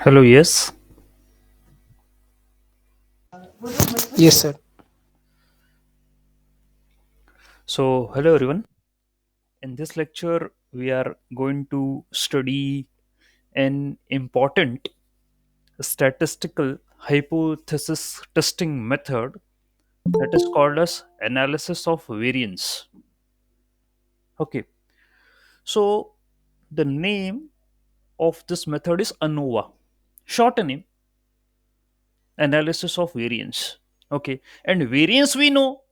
Hello, yes. Yes, sir. So, hello everyone. In this lecture, we are going to study an important statistical hypothesis testing method that is called as analysis of variance. Okay, so the name of this method is ANOVA, short name, analysis of variance. Okay, and variance we know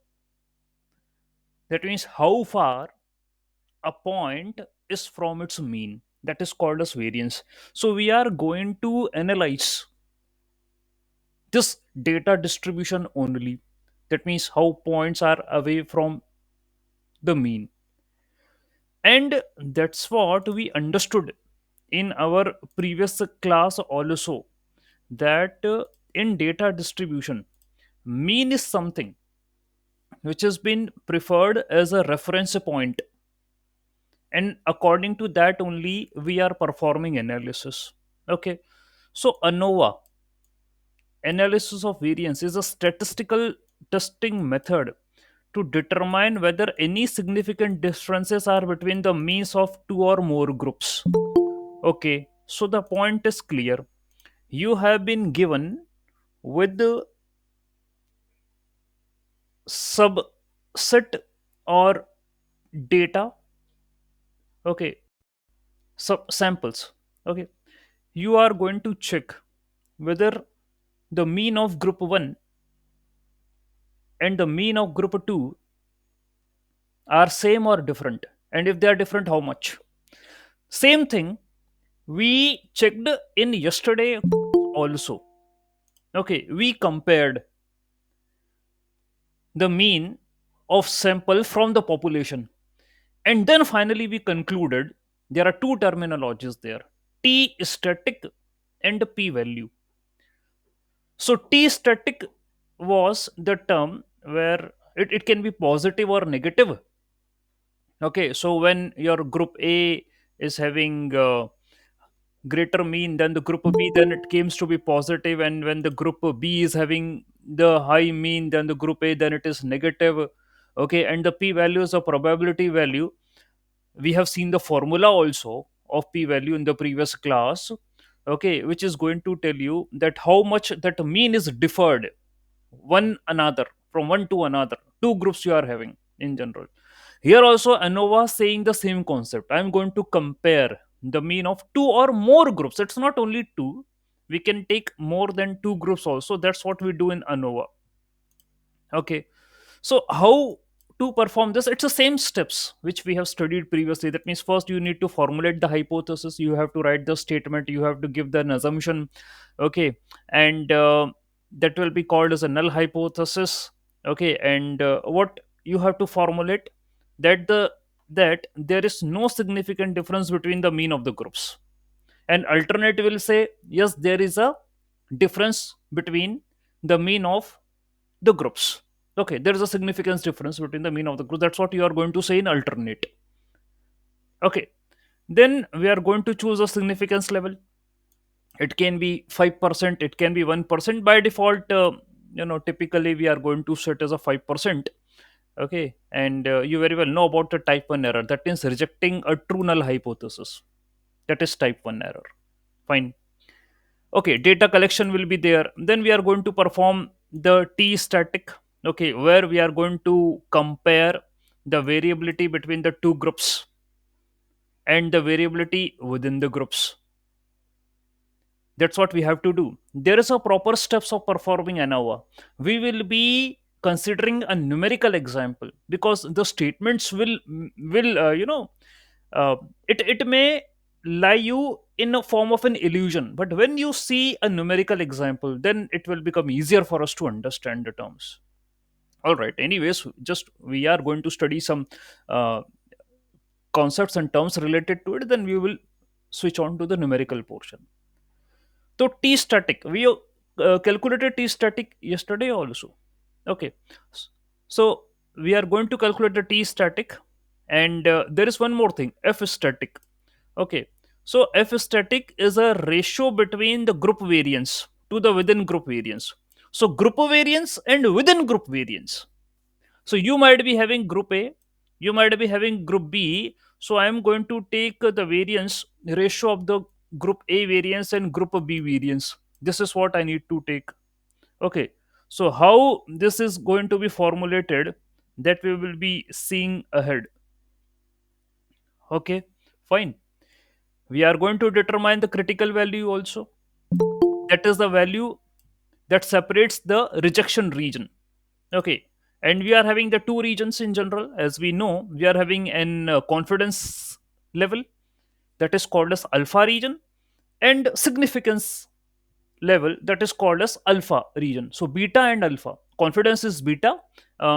that means how far a point is from its mean, that is called as variance. So we are going to analyze this data distribution only, that means how points are away from the mean. And that's what we understood in our previous class also, that in data distribution, mean is something which has been preferred as a reference point, and according to that only we are performing analysis. Okay, so ANOVA, analysis of variance, is a statistical testing method to determine whether any significant differences are between the means of two or more groups. Okay, so the point is clear. You have been given with the subset or data, okay, sub samples. Okay, you are going to check whether the mean of group 1 and the mean of group 2 are same or different, and if they are different, how much. Same thing we checked in yesterday also. Okay, we compared the mean of sample from the population, and then finally we concluded there are two terminologies there: t static and p value. So t static was the term where it can be positive or negative. Okay, so when your group A is having greater mean than the group B, then it comes to be positive, and when the group B is having the high mean than the group A, then it is negative. Okay, and the p value is a probability value. We have seen the formula also of p value in the previous class. Okay, which is going to tell you that how much that mean is differed one another, from one to another, two groups you are having in general. Here also ANOVA saying the same concept. I'm going to compare the mean of two or more groups. It's not only two, we can take more than two groups also. That's what we do in ANOVA. Okay, so how to perform this? It's the same steps which we have studied previously. That means first you need to formulate the hypothesis, you have to write the statement, you have to give the an assumption. Okay, and that will be called as a null hypothesis. Okay, and what you have to formulate, that that there is no significant difference between the mean of the groups. And alternative will say yes, there is a difference between the mean of the groups. Okay, there is a significance difference between the mean of the group. That's what you are going to say in alternate. Okay, then we are going to choose a significance level. It can be 5%, it can be 1%. By default, typically we are going to set as a 5%. Okay, and you very well know about the type 1 error. That means rejecting a true null hypothesis. That is type 1 error. Fine. Okay, data collection will be there. Then we are going to perform the t static. Okay, where we are going to compare the variability between the two groups and the variability within the groups. That's what we have to do. There is a proper steps of performing ANOVA. We will be considering a numerical example, because the statements will uh, it may lie you in a form of an illusion, but when you see a numerical example, then it will become easier for us to understand the terms. All right, anyways, just we are going to study some uh, concepts and terms related to it, then we will switch on to the numerical portion. So t static, we calculated t static yesterday also. Okay, so we are going to calculate the t static, and there is one more thing, f static. Okay, So F static is a ratio between the group variance to the within group variance. So group variance and within group variance. So you might be having group A, you might be having group B. So I am going to take the variance ratio of the group A variance and group B variance. This is what I need to take. Okay. So how this is going to be formulated, that we will be seeing ahead. Okay. Fine. We are going to determine the critical value also. That is the value that separates the rejection region. Okay. And we are having the two regions in general. As we know, we are having an confidence level that is called as alpha region, and significance level that is called as alpha region. So beta and alpha. Confidence is beta,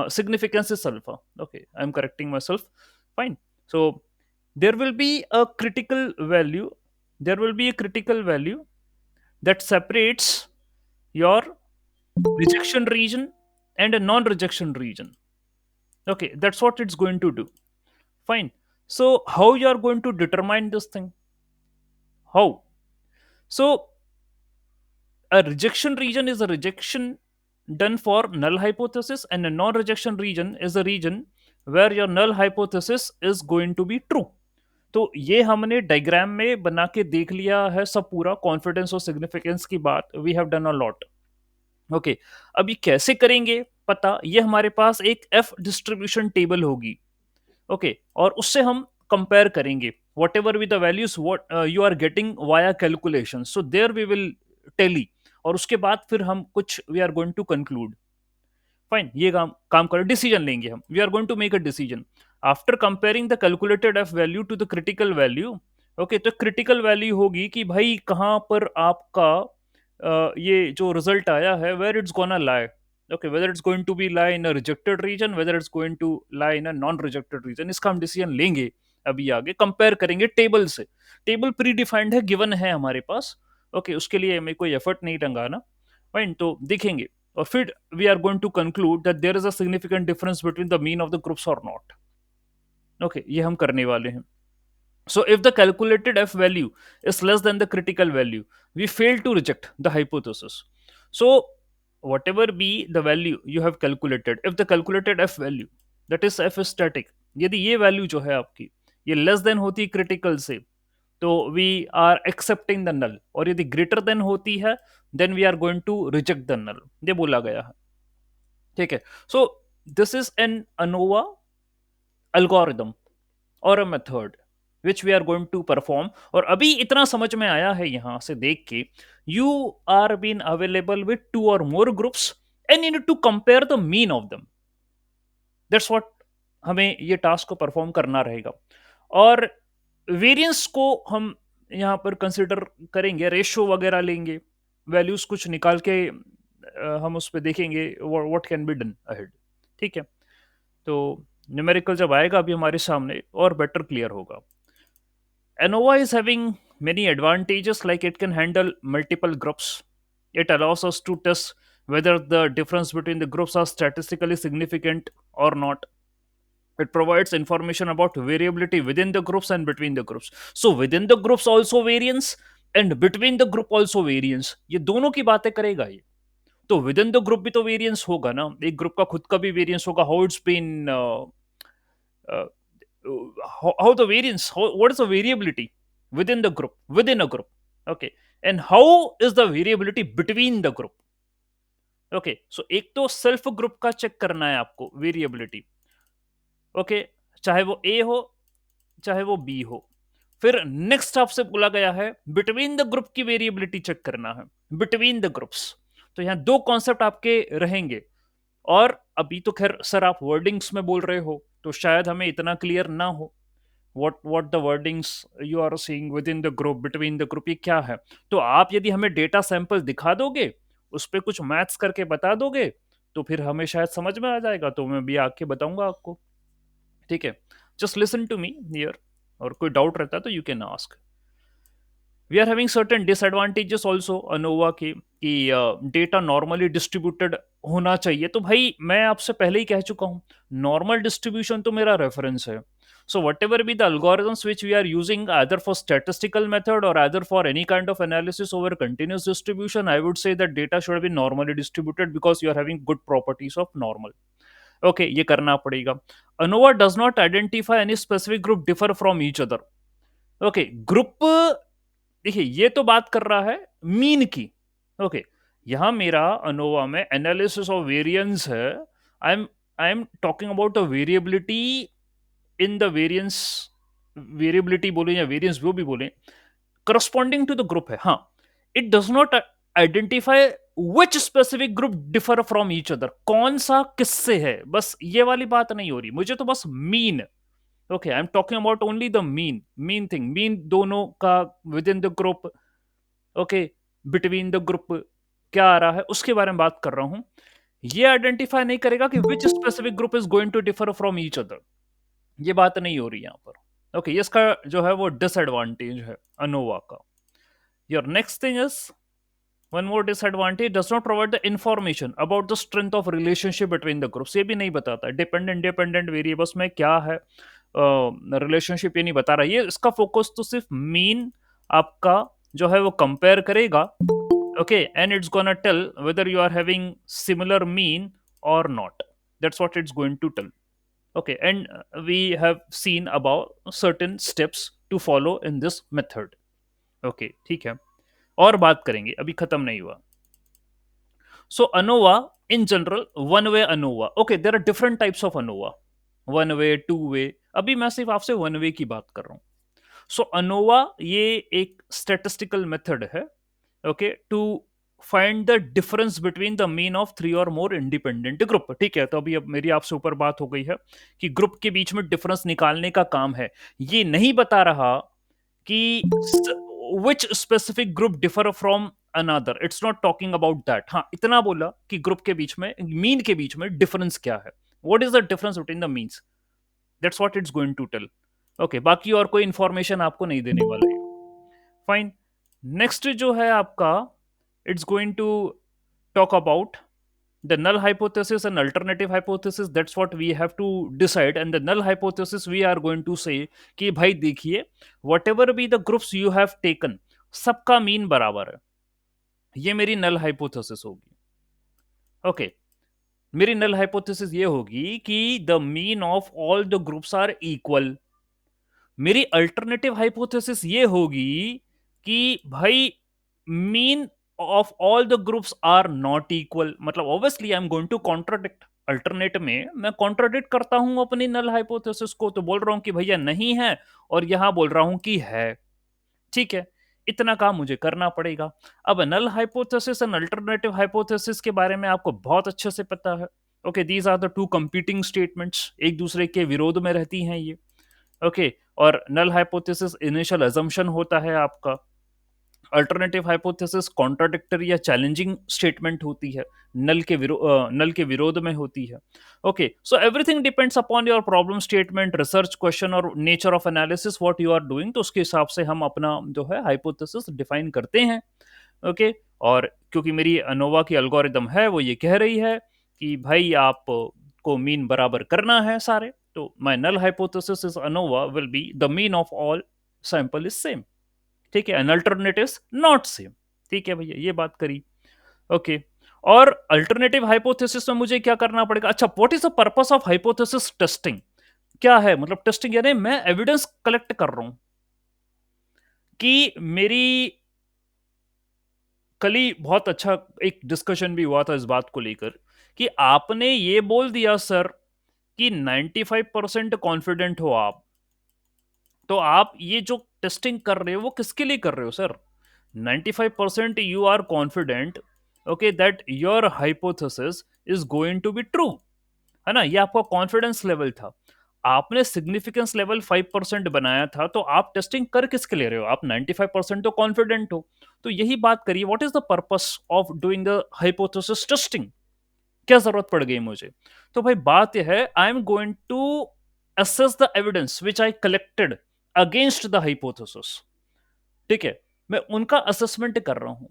significance is alpha. Okay, I'm correcting myself. Fine. So there will be a critical value. There will be a critical value that separates your rejection region and a non-rejection region. Okay, that's what it's going to do. Fine. So how you are going to determine this thing? How? So a rejection region is a rejection done for null hypothesis, and a non-rejection region is a region where your null hypothesis is going to be true. तो ये हमने diagram में बना के देख लिया है सब पूरा कॉन्फिडेंस और सिग्निफिकेंस की बात we have done a lot. Okay. अभी कैसे करेंगे पता, ये हमारे पास एक एफ डिस्ट्रीब्यूशन टेबल होगी. ओके. और उससे हम कंपेयर करेंगे whatever with the values what you are getting via calculation. So there we will tally. और उसके बाद फिर हम कुछ we are going to conclude. Fine. ये काम काम कर डिसीजन लेंगे हम. We are going to make a decision after comparing the calculated F value to the critical value. Okay. तो क्रिटिकल वैल्यू होगी कि भाई कहाँ पर आपका ये जो रिजल्ट आया है where it's gonna lie. Okay, whether it's going to be lie in a rejected region, whether it's going to lie in a non rejected region, इसका हम डिसीजन लेंगे. अभी आगे कंपेयर करेंगे टेबल से. टेबल प्री डिफाइंड है, given है हमारे पास. ओके. उसके लिए हमें कोई एफर्ट नहीं लगाना. फाइन. तो देखेंगे और फिर we are going to conclude that there is a significant difference between the mean of the groups और नॉट. ओके. ये हम करने वाले हैं. So if the calculated f value is less than the critical value, we fail to reject the hypothesis. So whatever be the value you have calculated, if the calculated f value, that is f is static, यदि ये value जो है आपकी ये less than होती critical से, तो we are accepting the null. और यदि greater than होती है then we are going to reject the null. ये बोला गया है. ठीक है. So this is an ANOVA algorithm और a method which we are going to perform. और अभी इतना समझ में आया है यहां से देख के, you are been available with two or more groups and you need to compare the mean of them. That's what हमें ये टास्क को परफॉर्म करना रहेगा. और वेरिएंस को हम यहाँ पर कंसिडर करेंगे, रेशियो वगैरह लेंगे, वैल्यूज कुछ निकाल के हम उस पर देखेंगे what can be done ahead. ठीक है. तो न्यूमेरिकल जब आएगा अभी हमारे सामने और बेटर क्लियर होगा. ANOVA is having many advantages, like it can handle multiple groups. It allows us to test whether the difference between the groups are statistically significant or not. It provides information about variability within the groups and between the groups. So within the groups also variance and between the group also variance. ये दोनों की बातें करेगा ये. तो with in the group भी तो variance होगा ना, एक ग्रुप का खुद का भी वेरिएंस होगा. How it's been how the variance, what is the variability within the group, within a group. Okay. And how is the variability between the group. Okay. So एक तो सेल्फ ग्रुप का check करना है आपको variability. Okay. चाहे वो ए हो चाहे वो बी हो. फिर नेक्स्ट आपसे बोला गया है बिटवीन द ग्रुप की वेरिएबिलिटी चेक करना है, बिटवीन द ग्रुप्स. तो यहाँ दो कॉन्सेप्ट आपके रहेंगे. और अभी तो खैर सर आप वर्डिंग्स में बोल रहे हो तो शायद हमें इतना क्लियर ना हो what the wordings you are seeing within the group, between the group, ये क्या है. तो आप यदि हमें डेटा सैंपल दिखा दोगे, उस पर कुछ मैथ्स करके बता दोगे, तो फिर हमें शायद समझ में आ जाएगा. तो मैं भी आके बताऊंगा आपको. ठीक है. Just listen to me here. और कोई डाउट रहता है तो you can ask. We are having certain disadvantages also ANOVA की, कि डेटा नॉर्मली डिस्ट्रीब्यूटेड होना चाहिए. तो भाई मैं आपसे पहले ही कह चुका हूं, नॉर्मल डिस्ट्रीब्यूशन तो मेरा रेफरेंस है. So whatever be the algorithms which we are using either for statistical method or either for any kind of analysis over continuous distribution, I would say that data should be normally distributed because you are having good properties of normal. Okay, ये करना पड़ेगा. ANOVA does not identify any specific group differ from each other. Okay, group, देखिए ये तो बात कर रहा है मीन की. ओके, यहां मेरा अनोवा में एनालिसिस ऑफ वेरिएंस है. I am talking about the variability in the variance. Variability बोले या वेरिएंस वो भी बोले, करस्पॉन्डिंग टू द ग्रुप है. हाँ, it does not identify which specific group differ from each other. कौन सा किससे है, बस ये वाली बात नहीं हो रही मुझे, तो बस mean. Okay, I am talking about only the mean thing, mean दोनों का with in the group. Okay, between the group क्या आ रहा है उसके बारे में बात कर रहा हूं. ये आइडेंटिफाई नहीं करेगा कि which specific group is going to differ from each other. ये बात नहीं हो रही यहां पर. ओके, इसका जो है वो डिसएडवांटेज है अनोवा का. Your next thing is, one more disadvantage, does not provide the information about the strength of relationship between the groups. ये भी नहीं बताता डिपेंडेंट डिपेंडेंट वेरिएबल्स में क्या है रिलेशनशिप, ये नहीं बता रहा. ये इसका फोकस तो सिर्फ मीन आपका जो है वो कंपेयर करेगा. Okay, and it's gonna tell whether you are having similar mean or not. That's what it's going to tell. Okay, and we have seen about certain steps to follow in this method. Okay, ठीक है, और बात करेंगे, अभी खत्म नहीं हुआ. So ANOVA in general, one way ANOVA. Okay, there are different types of ANOVA, one way, two way. अभी मैं सिर्फ आपसे वन वे की बात कर रहा हूं. सो अनोवा ये एक स्टैटिस्टिकल मेथड है. Okay, to find the difference between the mean of three और मोर इंडिपेंडेंट ग्रुप. ठीक है, तो अभी अब मेरी आपसे ऊपर बात हो गई है कि ग्रुप के बीच में डिफरेंस निकालने का काम है. ये नहीं बता रहा कि which specific group differ from another. It's not talking about that. हाँ, इतना बोला कि ग्रुप के बीच में, मीन के बीच में डिफरेंस क्या है, what is the difference between the means. That's what it's going to tell. Okay, बाकी और कोई इंफॉर्मेशन आपको नहीं देने वाला है. फाइन. नेक्स्ट जो है आपका, it's going to talk about the null hypothesis and alternative hypothesis. That's what we have to decide. And the null hypothesis we are going to say कि भाई देखिए, whatever be the groups you have taken, सबका mean बराबर है. ये मेरी null hypothesis होगी. Okay, मेरी नल हाइपोथेसिस ये होगी कि the mean of all the groups are equal. मेरी अल्टरनेटिव हाइपोथेसिस ये होगी कि भाई mean of all the groups are not equal. मतलब obviously I am going to contradict. Alternate में मैं कॉन्ट्राडिक्ट करता हूं अपनी नल हाइपोथेसिस को, तो बोल रहा हूं कि भैया नहीं है, और यहां बोल रहा हूं कि है. ठीक है, इतना काम मुझे करना पड़ेगा. अब null hypothesis and alternative hypothesis के बारे में आपको बहुत अच्छे से पता है. Okay, these are the two competing statements, एक दूसरे के विरोध में रहती हैं ये. ओके, और नल हाइपोथेसिस इनिशियल अजम्पशन होता है आपका. अल्टरनेटिव हाइपोथेसिस कॉन्ट्राडिक्टरी या चैलेंजिंग स्टेटमेंट होती है, नल के विरोध में होती है. Okay, so everything depends upon your problem statement, research question और nature of analysis what you are doing. तो उसके हिसाब से हम अपना जो है हाइपोथेसिस डिफाइन करते हैं. ओके, और क्योंकि मेरी अनोवा की एल्गोरिदम है वो ये कह रही है कि भाई आप को मीन बराबर करना है सारे, तो my null hypothesis is ANOVA will be the mean of all sample is same. ठीक है, एन अल्टरनेटिव नॉट सेम. ठीक है भैया, ये बात करी. ओके, और अल्टरनेटिव हाइपोथेसिस में मुझे क्या करना पड़ेगा. अच्छा, what is the purpose of hypothesis testing. क्या है मतलब टेस्टिंग, यानी मैं एविडेंस कलेक्ट कर रहा हूं कि मेरी, कल ही बहुत अच्छा एक डिस्कशन भी हुआ था इस बात को लेकर कि आपने ये बोल दिया सर कि 95% कॉन्फिडेंट हो आप, तो आप ये जो टेस्टिंग कर रहे हो वो किसके लिए कर रहे हो sir. 95% you are confident, okay, that your hypothesis is going to be true, है ना. ये आपका कॉन्फिडेंस लेवल था. आपने सिग्निफिकेंस लेवल 5% बनाया था, तो आप टेस्टिंग कर किसके ले रहे हो. आप 95% तो कॉन्फिडेंट हो. तो यही बात करिए, what is the purpose of doing the hypothesis testing. क्या जरूरत पड़ गई मुझे. तो भाई बात यह है, I am going to assess the evidence which I collected against the hypothesis. ठीक है, मैं उनका असेसमेंट कर रहा हूं.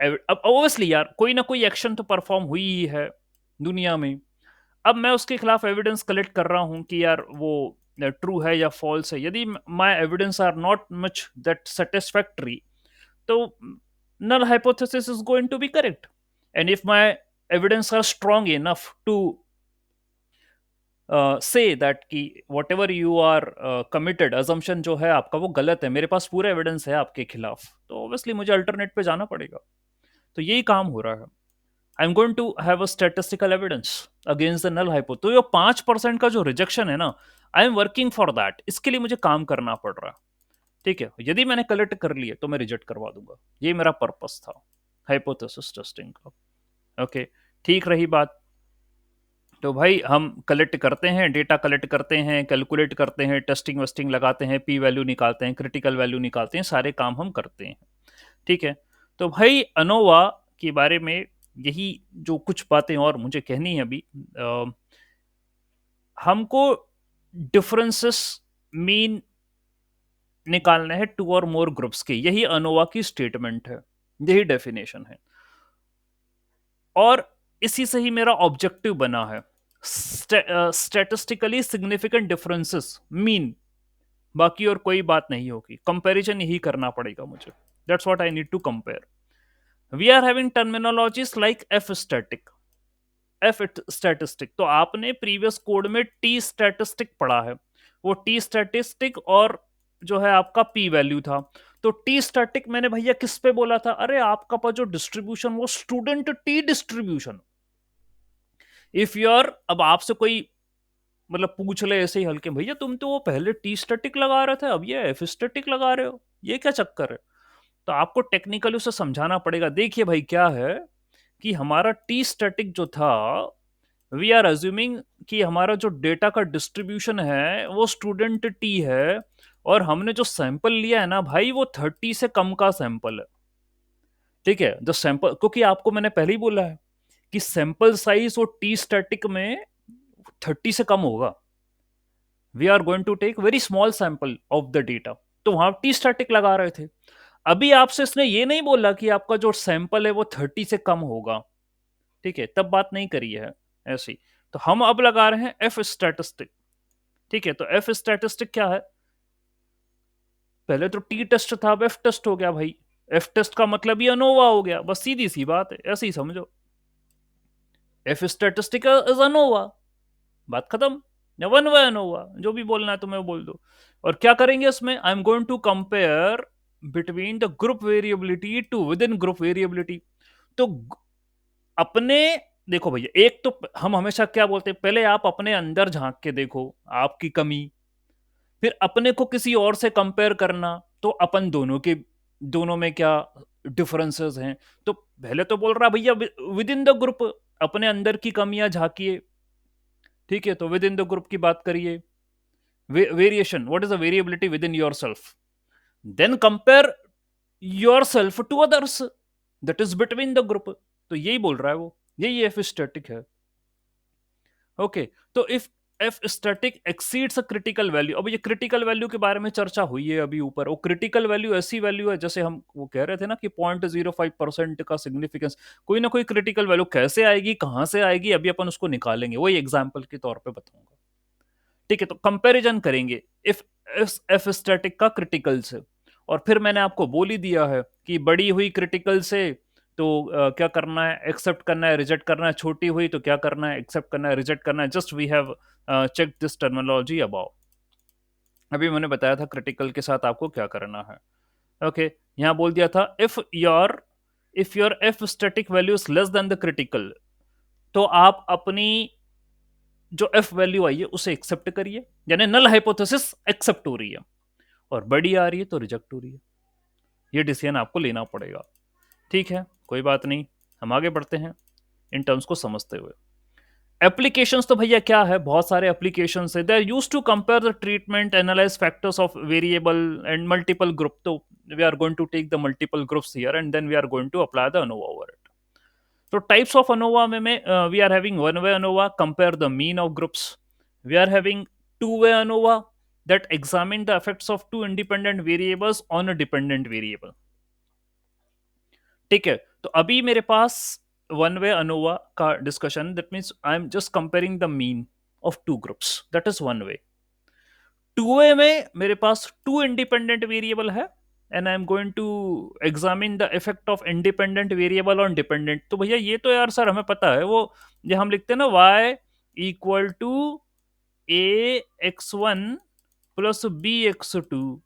अब ऑब्वियसली यार कोई ना कोई एक्शन तो परफॉर्म हुई ही है दुनिया में. अब मैं उसके खिलाफ एविडेंस कलेक्ट कर रहा हूं कि यार वो ट्रू है या फॉल्स है, यदि my evidence are not much that satisfactory, तो null hypothesis is going to be correct. And if my evidence are strong enough to say that कि whatever you are committed assumption जो है आपका वो गलत है, मेरे पास पूरा एविडेंस है आपके खिलाफ, तो ऑब्वियसली मुझे अल्टरनेट पे जाना पड़ेगा। तो यही काम हो रहा है। I am going to have a statistical evidence against the null hypo. तो ये 5% का जो रिजेक्शन है ना, I am working for that, इसके लिए मुझे काम करना पड़ रहा है। ठीक है, यदि मैंने कलेक्ट कर लिए तो मैं रिजेक्ट करवा दूंगा। ये मेरा पर्पस था हाइपोथेसिस टेस्टिंग का। ओके, ठीक रही बात। तो भाई हम कलेक्ट करते हैं, डेटा कलेक्ट करते हैं, कैलकुलेट करते हैं, टेस्टिंग वेस्टिंग लगाते हैं, पी वैल्यू निकालते हैं, क्रिटिकल वैल्यू निकालते हैं, सारे काम हम करते हैं। ठीक है, तो भाई अनोवा के बारे में यही जो कुछ बातें और मुझे कहनी है अभी। हमको डिफरेंसेस मीन निकालना है टू और मोर ग्रुप्स के, यही अनोवा की स्टेटमेंट है, यही डेफिनेशन है, और इसी से ही मेरा ऑब्जेक्टिव बना है। स्टैटिस्टिकली सिग्निफिकेंट डिफरेंसेस मीन, बाकी और कोई बात नहीं होगी, कंपैरिजन यही करना पड़ेगा मुझे। That's what I need to compare. We are having terminologies like F static, F statistic. तो आपने प्रीवियस कोड में टी स्टैटिस्टिक पढ़ा है, वो टी स्टैटिस्टिक और जो है आपका पी वैल्यू था। तो टी स्टैटिक मैंने भैया किस पे बोला था? अरे आपका पास जो डिस्ट्रीब्यूशन वो student T distribution. If your, अब आपसे कोई मतलब पूछ ले ऐसे ही हल्के, भैया तुम तो वो पहले टी स्टैटिक लगा रहे थे, अब ये एफ स्टैटिक लगा रहे हो, ये क्या चक्कर है? तो आपको टेक्निकली उसे समझाना पड़ेगा। देखिए भाई क्या है कि हमारा टी स्टैटिक जो था, वी आर अज्यूमिंग कि हमारा जो डेटा का डिस्ट्रीब्यूशन है वो स्टूडेंट टी है, और हमने जो सैंपल लिया है ना भाई वो 30 से कम का सैंपल है। ठीक है, जो सैंपल, क्योंकि आपको मैंने पहले ही बोला है कि सैंपल साइज वो टी स्टैटिक में 30 से कम होगा। We are going to take very small sample of the data, तो वहां टी स्टैटिक लगा रहे थे। अभी आपसे इसने ये नहीं बोला कि आपका जो सैंपल है वो 30 से कम होगा। ठीक है, तब बात नहीं करी है ऐसी। तो हम अब लगा रहे हैं एफ स्टैटिस्टिक। ठीक है, तो एफ स्टैटिस्टिक क्या है? पहले तो टी टेस्ट था, अब एफ टेस्ट हो गया भाई। एफ टेस्ट का मतलब ही अनोवा हो गया, बस सीधी सी बात है, ऐसे ही समझो। एफ स्टैटिस्टिक इज अनोवा, बात खत्म। या वन वे अनोवा, जो भी बोलना है तुम्हें बोल दो। और क्या करेंगे इसमें? I am going to compare between the group variability to within group variability. तो अपने, देखो भैया, एक तो हम हमेशा क्या बोलते हैं, पहले आप अपने अंदर झांक के देखो आपकी कमी, फिर अपने को किसी और से कंपेयर करना, तो अपन दोनों के, दोनों में क्या डिफरेंसेस हैं। तो पहले तो बोल रहा भैया विद इन द ग्रुप अपने अंदर की कमियां झांकिए। ठीक है, तो विद इन द ग्रुप की बात करिए। Variation, what is the variability within yourself, then compare yourself to others, that is between the group. तो यही बोल रहा है वो, यही एफ स्टैटिक है। ओके, तो if F static exceeds a critical value, अब ये क्रिटिकल वैल्यू के बारे में चर्चा हुई है अभी ऊपर। वो क्रिटिकल वैल्यू ऐसी वैल्यू है, जैसे हम वो कह रहे थे ना कि 0.05% का सिग्निफिकेंस, कोई ना कोई क्रिटिकल वैल्यू कैसे आएगी, कहां से आएगी, अभी अपन उसको निकालेंगे, वही एग्जाम्पल के तौर पर बताऊंगा। ठीक है, तो कंपैरिजन करेंगे इफ एफ स्टैटिक का क्रिटिकल से। और फिर मैंने आपको बोल ही दिया है कि बड़ी हुई क्रिटिकल से तो क्या करना है, एक्सेप्ट करना है, रिजेक्ट करना है, छोटी हुई तो क्या करना है, एक्सेप्ट करना है, रिजेक्ट करना है। Just we have check this terminology about. अभी मैंने बताया था क्रिटिकल के साथ आपको क्या करना है। ओके, यहाँ बोल दिया था if your F static value is less than the critical, तो आप अपनी जो एफ वैल्यू आई है उसे एक्सेप्ट करिए, यानी नल हाइपोथेसिस एक्सेप्ट हो रही है, और बड़ी आ रही है तो रिजेक्ट हो रही है। ये डिसीजन आपको लेना पड़ेगा। ठीक है, कोई बात नहीं, हम आगे बढ़ते हैं इन टर्म्स को समझते हुए। एप्लीकेशंस तो भैया क्या है, बहुत सारे एप्लीकेशंस है। They are used to compare the treatment, analyse factors of variable and multiple group. तो we are going to take the multiple groups here and then we are going to apply the ANOVA over it. तो types of ANOVA में we are having one way ANOVA, compare the mean of groups. We are having two way ANOVA, that examine the effects of two independent variables on a dependent variable। ठीक है, तो अभी मेरे पास one way ANOVA का discussion, that means I am just comparing the mean of two groups, that is one way. 2a में मेरे पास टू इंडिपेंडेंट वेरिएबल है and I am going to examine the effect of independent variable on dependent. तो भैया ये तो यार sir हमें पता है, वो जो हम लिखते हैं ना y equal to A X one plus B X two.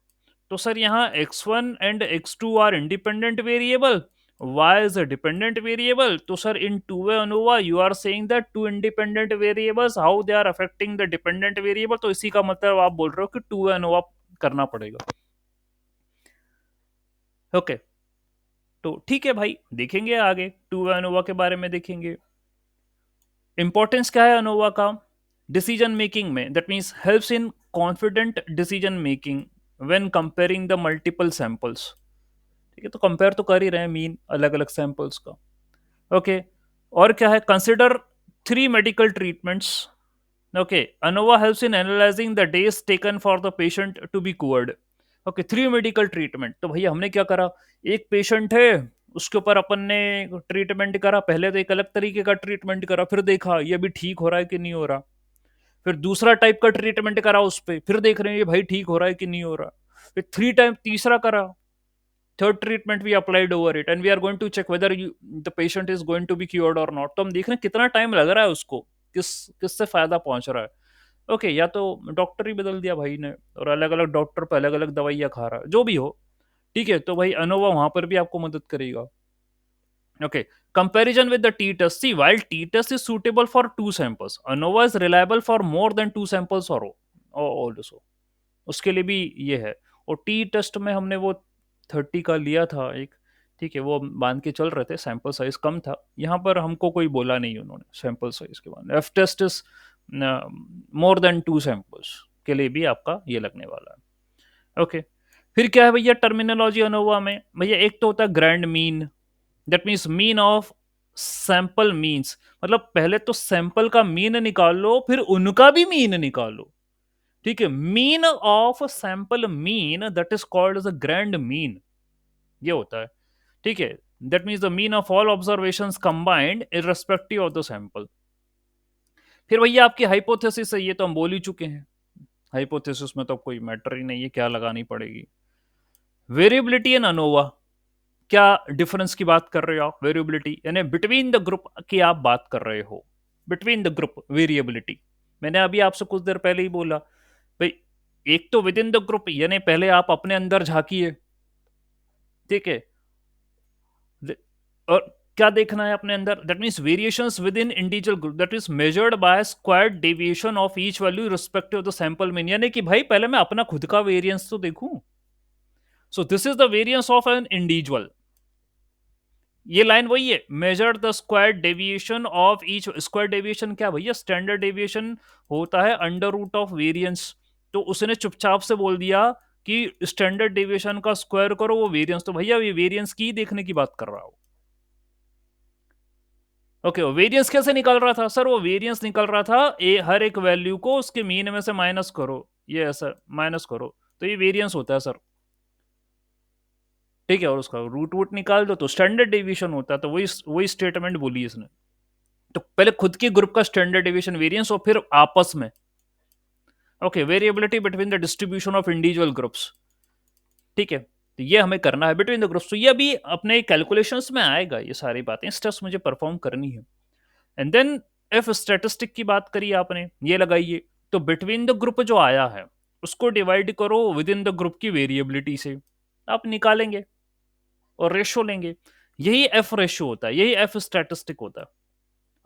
तो सर यहाँ x1 and x2 are independent variable, y is a dependent variable. तो sir in two-way ANOVA you are saying that two independent variables how they are affecting the dependent variable। तो इसी का मतलब आप बोल रहे हो कि two-way ANOVA करना पड़ेगा। ओके तो ठीक है भाई, देखेंगे आगे two-way ANOVA के बारे में देखेंगे। इंपॉर्टेंस क्या है अनोवा का डिसीजन मेकिंग में? That means helps in confident decision making when comparing the multiple samples. ठीक है, तो कंपेयर तो कर ही रहे हैं मीन अलग अलग सैंपल्स का। ओके और क्या है? Consider three medical treatments. Okay ANOVA helps in analysing the days taken for the patient to be cured. Okay three medical treatment, तो भैया हमने क्या करा, एक पेशेंट है उसके ऊपर अपन ने ट्रीटमेंट करा, पहले तो एक अलग तरीके का ट्रीटमेंट करा, फिर देखा ये भी ठीक हो रहा है कि नहीं हो रहा, फिर दूसरा टाइप का ट्रीटमेंट करा उस पर, फिर देख रहे हैं ये भाई ठीक हो रहा है कि नहीं हो रहा, फिर थ्री टाइम तीसरा करा, third treatment we applied over it and we are going to check whether the patient is going to be cured और नॉट। तो हम देख रहे हैं कितना टाइम लग रहा है उसको, किससे फायदा पहुंच रहा है। ओके या तो डॉक्टर ही बदल दिया भाई ने और अलग अलग डॉक्टर पर अलग अलग दवाइयाँ खा रहा है, जो भी हो ठीक है, तो भाई अनोवा वहां पर भी आपको मदद करेगा। Okay. Comparison with the t-test. See, while t-test is suitable for two samples, ANOVA is reliable for more than two samples or also. उसके लिए भी ये है। और टी टेस्ट में हमने वो 30 का लिया था एक, ठीक है, वो बांध के चल रहे थे, सैंपल साइज कम था। यहाँ पर हमको कोई बोला नहीं उन्होंने सैंपल साइज के बाद। F test is more than two samples के लिए भी आपका ये लगने वाला है। ओके फिर क्या है भैया टर्मिनोलॉजी अनोवा में? भैया एक तो होता है grand mean, that means mean of sample means, मतलब पहले तो सैंपल का मीन निकाल लो फिर उनका भी मीन निकालो। ठीक है, mean of sample mean that is called as a grand mean, ये होता है। ठीक है, that means the mean of all observations combined irrespective of the sample. फिर भैया आपकी हाइपोथेसिस है, ये तो हम बोल ही चुके हैं, हाइपोथेसिस में तो कोई मैटर ही नहीं है, क्या लगानी पड़ेगी। वेरिएबिलिटी इन अनोवा, क्या डिफरेंस की बात कर रहे हो आप? वेरिएबिलिटी यानी बिटवीन द ग्रुप की आप बात कर रहे हो, बिटवीन द ग्रुप वेरिएबिलिटी। मैंने अभी आपसे कुछ देर पहले ही बोला भाई, एक तो विद इन द ग्रुप यानी पहले आप अपने अंदर झांकिए, ठीक है, और क्या देखना है अपने अंदर, that means variations with in individual group that is measured by squared deviation of each value respective of the sample mean. यानी कि भाई पहले मैं अपना खुद का वेरिएंस तो देखूं। सो this is the variance of an individual, ये लाइन वही है, measure the square deviation of each. Square deviation क्या भैया? स्टैंडर्ड डेविएशन होता है अंडर रूट ऑफ वेरिएंस। तो उसने चुपचाप से बोल दिया कि स्टैंडर्ड डेविएशन का स्क्वायर करो वो वेरिएंस, तो भैया ये वेरिएंस की देखने की बात कर रहा हो। ओके वेरिएंस कैसे निकल रहा था सर? वो वेरिएंस निकल रहा था हर एक वैल्यू को उसके मीन में से माइनस करो, ये ऐसा माइनस करो, तो ये वेरिएंस होता है सर। ठीक है, और उसका रूट वूट निकाल दो तो स्टैंडर्ड डेविएशन होता है। तो वही वही स्टेटमेंट बोली इसने। तो पहले खुद की ग्रुप का स्टैंडर्ड डेविएशन वेरिएंस और फिर आपस में। Okay variability between the distribution of individual groups, ठीक है, तो ये हमें करना है बिटवीन द ग्रुप्स। तो ये भी अपने कैलकुलेशंस में आएगा, ये सारी बातें स्टेप्स मुझे परफॉर्म करनी है। एंड देन इफ स्टैटिस्टिक की बात करी आपने, ये लगाइए, तो बिटवीन द ग्रुप जो आया है उसको डिवाइड करो विद इन द ग्रुप की वेरिएबिलिटी से, आप निकालेंगे और रेशो लेंगे। यही एफ रेशो होता है, यही एफ स्टैटिस्टिक होता है।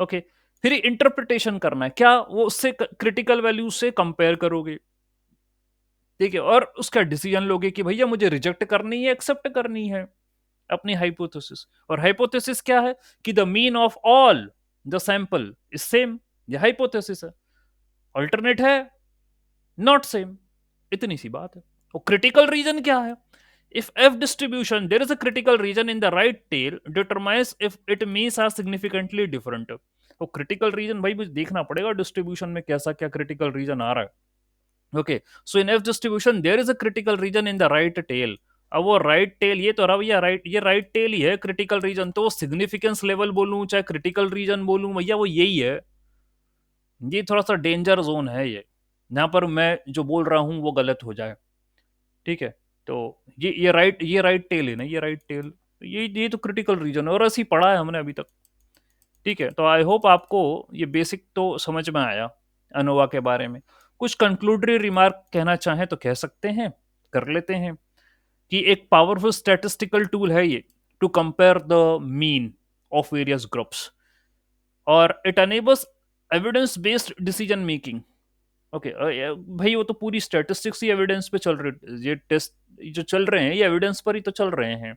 ओके फिर इंटरप्रिटेशन करना है, क्या वो उससे क्रिटिकल वैल्यू से कंपेयर करोगे, ठीक है, और उसका डिसीजन लोगे कि भैया मुझे रिजेक्ट करनी है एक्सेप्ट करनी है अपनी हाइपोथेसिस। और हाइपोथेसिस क्या है कि the mean of all the sample is same, ये हाइपोथेसिस है। अल्टरनेट है नॉट सेम, इतनी सी बात है। और क्रिटिकल रीजन क्या है? if f distribution there is a critical region in the right tail determines if it means are significantly different। तो क्रिटिकल रीजन भाई मुझे देखना पड़ेगा डिस्ट्रीब्यूशन में कैसा क्या क्रिटिकल रीजन आ रहा है। Okay so in F distribution there is a critical region in the right tail. अब वो राइट टेल ये तो रहा भैया, राइट ये राइट टेल ही है क्रिटिकल रीजन। तो सिग्निफिकेंस लेवल बोलूं चाहे क्रिटिकल रीजन बोलूं भैया वो यही है, ये थोड़ा सा डेंजर जोन है ये। यहाँ पर मैं जो बोल रहा हूँ वो गलत हो जाए। ठीक है, तो ये राइट टेल है ना, ये राइट टेल, ये तो क्रिटिकल रीजन है और ऐसे ही पढ़ा है हमने अभी तक। ठीक है, तो आई होप आपको ये बेसिक तो समझ में आया अनोवा के बारे में। कुछ कंक्लूडरी रिमार्क कहना चाहें तो कह सकते हैं, कर लेते हैं कि एक पावरफुल स्टैटिस्टिकल टूल है ये to compare the mean of various groups, और it enables evidence based decision making. Okay, भाई वो तो पूरी स्टैटिस्टिक्स ही एविडेंस पे चल रही, ये टेस्ट जो चल रहे हैं ये एविडेंस पर ही तो चल रहे हैं।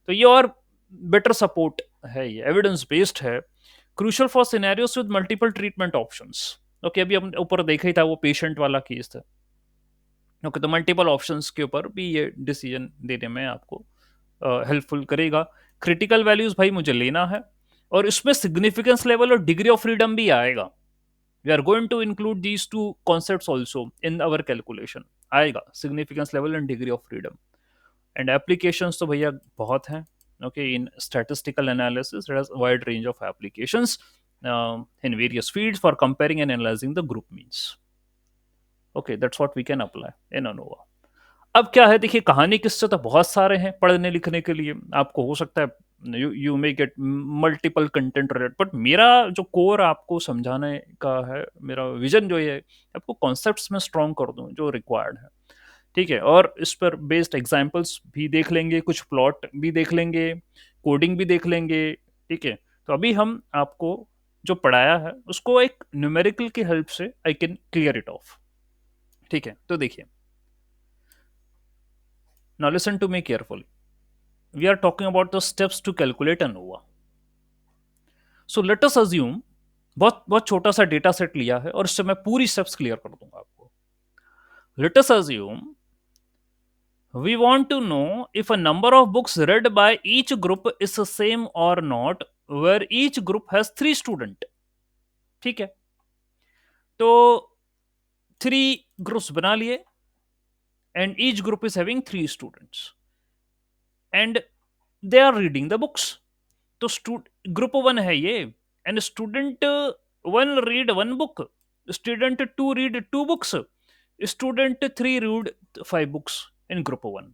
तो ये और बेटर सपोर्ट है, ये एविडेंस बेस्ड है, crucial for scenarios with multiple treatment options. Okay, अभी हम ऊपर देखा ही था वो पेशेंट वाला केस था। ओके, तो मल्टीपल ऑप्शंस के ऊपर भी ये डिसीजन देने में आपको हेल्पफुल करेगा। क्रिटिकल वैल्यूज भाई मुझे लेना है, और इसमें सिग्निफिकेंस लेवल और डिग्री ऑफ फ्रीडम भी आएगा। We are going to include these two concepts also in our calculation. आएगा significance level and degree of freedom. And applications तो भैया बहुत हैं। Okay, in statistical analysis it has wide range of applications in various fields for comparing and analyzing the group means. Okay, that's what we can apply in ANOVA. अब क्या है, देखिए कहानी किस्से तो बहुत सारे हैं पढ़ने लिखने के लिए, आपको हो सकता है you may get multiple content related, but मेरा जो कोर आपको समझाने का है, मेरा विजन जो है आपको कॉन्सेप्ट्स में स्ट्रॉन्ग कर दूं जो रिक्वायर्ड है। ठीक है, और इस पर बेस्ड एग्जांपल्स भी देख लेंगे, कुछ प्लॉट भी देख लेंगे, कोडिंग भी देख लेंगे। ठीक है, तो अभी हम आपको जो पढ़ाया है उसको एक न्यूमेरिकल की हेल्प से I can clear it of. ठीक है, तो देखिए, now listen to me carefully. We are talking about the steps to calculate ANOVA. So let us assume, बहुत बहुत छोटा सा डेटा सेट लिया है और इससे मैं पूरी स्टेप्स क्लियर कर दूंगा आपको। Let us assume we want to know if a number of books read by each group is the same or not, where each group has 3 student। ठीक है, तो 3 ग्रुप्स बना लिए and each group is having 3 students and they are reading the books। तो group 1 है ये, and student 1 read 1 book, student 2 read 2 books, student 3 read 5 books in group 1।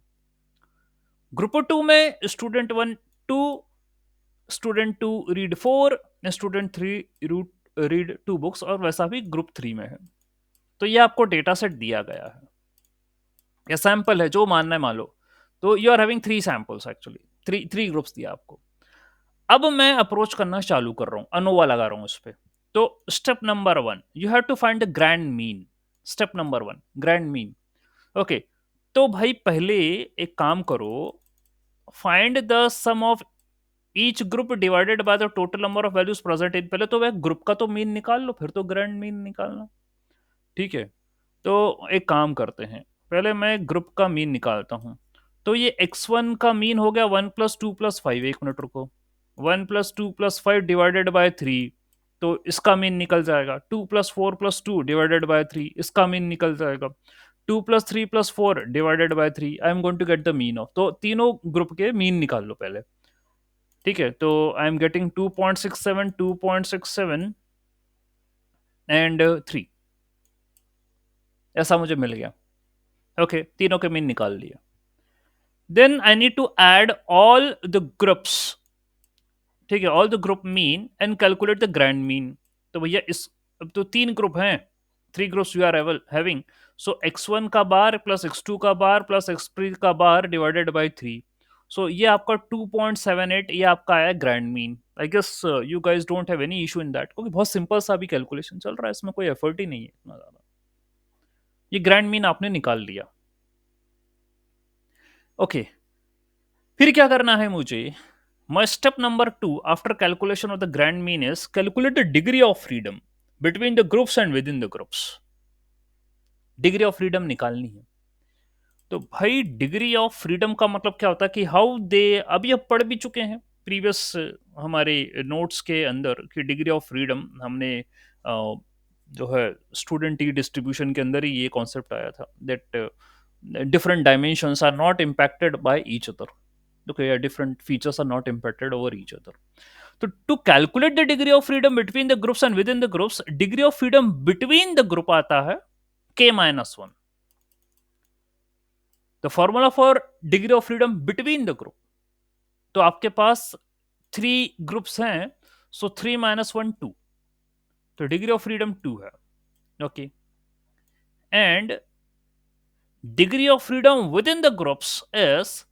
Group 2 में student 1 2, student 2 read 4, student 3 read 2 books, और वैसा भी group 3 में है। तो ये आपको डेटा सेट दिया गया है, या सैंपल है जो मानना है मान लो। तो you are having 3 samples, actually 3 groups दिया आपको। अब मैं अप्रोच करना चालू कर रहा हूं, अनोवा लगा रहा हूं इस पे। तो step number 1, you have to find the grand mean. Step number 1, grand mean. Okay, तो भाई पहले एक काम करो, find the sum of each group divided by the total number of values present in. पहले तो वह ग्रुप का तो मीन निकाल लो, फिर तो ग्रैंड मीन निकालना। ठीक है, तो एक काम करते हैं, पहले मैं ग्रुप का मीन निकालता हूं। तो ये x1 का मीन हो गया 1 प्लस 2 प्लस 5। एक मिनट रुको, 1 प्लस 2 प्लस 5 डिवाइडेड बाय 3, तो इसका मीन निकल जाएगा। 2 प्लस 4 प्लस 2 डिवाइडेड बाय 3, इसका मीन निकल जाएगा। 2 plus 3 plus 4 divided by 3, I am going to get the mean of. तो तीनों ग्रुप के मीन निकाल लो पहले। ठीक है, तो आई एम गेटिंग 2.67, 2.67 एंड 3, ऐसा मुझे मिल गया। ओके, तीनों के मीन निकाल लिया। Then I need to add all the groups. ठीक है, all the group mean and calculate the grand mean. तो भैया इस, अब तो 3 ग्रुप हैं, 3 groups you are having. So x1 का बार प्लस x2 का बार प्लस x3 का बार डिवाइडेड बाय 3। सो ये आपका 2.78, ये आपका आया grand mean. I guess you guys don't have any issue in that, क्योंकि बहुत सिंपल सा भी कैलकुलेशन चल रहा है, इसमें कोई एफर्ट ही नहीं है इतना ज्यादा। ये ग्रैंड मीन आपने निकाल लिया। ओके, फिर क्या करना है मुझे? My step number 2 after calculation of the grand mean is calculate the degree of freedom between the groups and within the groups। Degree of freedom निकालनी है। तो भाई डिग्री ऑफ फ्रीडम का मतलब क्या होता है कि हाउ दे, अभी अब पढ़ भी चुके हैं प्रीवियस हमारे नोट्स के अंदर कि डिग्री ऑफ फ्रीडम हमने जो है स्टूडेंट टी डिस्ट्रीब्यूशन के अंदर ही ये कॉन्सेप्ट आया था that different dimensions are not impacted by each other। Okay, different features are not impacted over each other। So to calculate the degree of freedom between the groups and within the groups, degree of freedom between the group आता है k minus 1, the formula for degree of freedom between the group. तो आपके पास 3 groups हैं, सो 3 - 1 2, तो degree of freedom 2 है। Okay, and degree of freedom within the groups is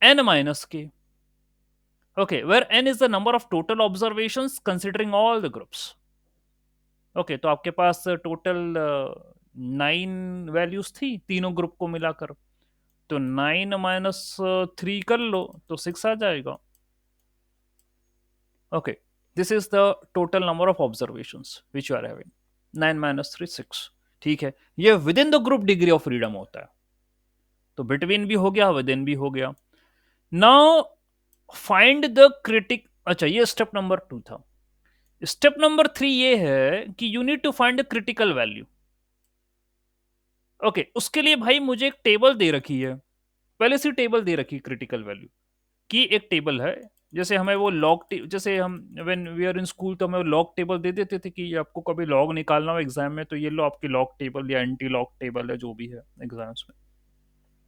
n minus k. Okay, where n is the number of total observations considering all the groups. Okay, तो आपके पास total 9 values थी तीनों group को मिलाकर, तो 9 - 3 कर लो तो 6 आ जाएगा। Okay, this is the total number of observations which you are having. 9 - 3 6। ठीक है, ये within the group degree of freedom होता है, तो बिटवीन भी हो गया, विद इन भी हो गया। नाउ फाइंड द क्रिटिक, अच्छा ये स्टेप नंबर 2 था। स्टेप नंबर 3 ये है कि you need to find the critical value. Okay, उसके लिए भाई मुझे एक टेबल दे रखी है, पहले से टेबल दे रखी क्रिटिकल वैल्यू की। एक टेबल है, जैसे हमें वो लॉग, जैसे हम when we are in school तो हमें लॉग टेबल दे देते थे कि आपको कभी लॉग निकालना हो एग्जाम में तो ये लो आपकी लॉग टेबल या एंटी लॉग टेबल है, जो भी है एग्जाम्स में।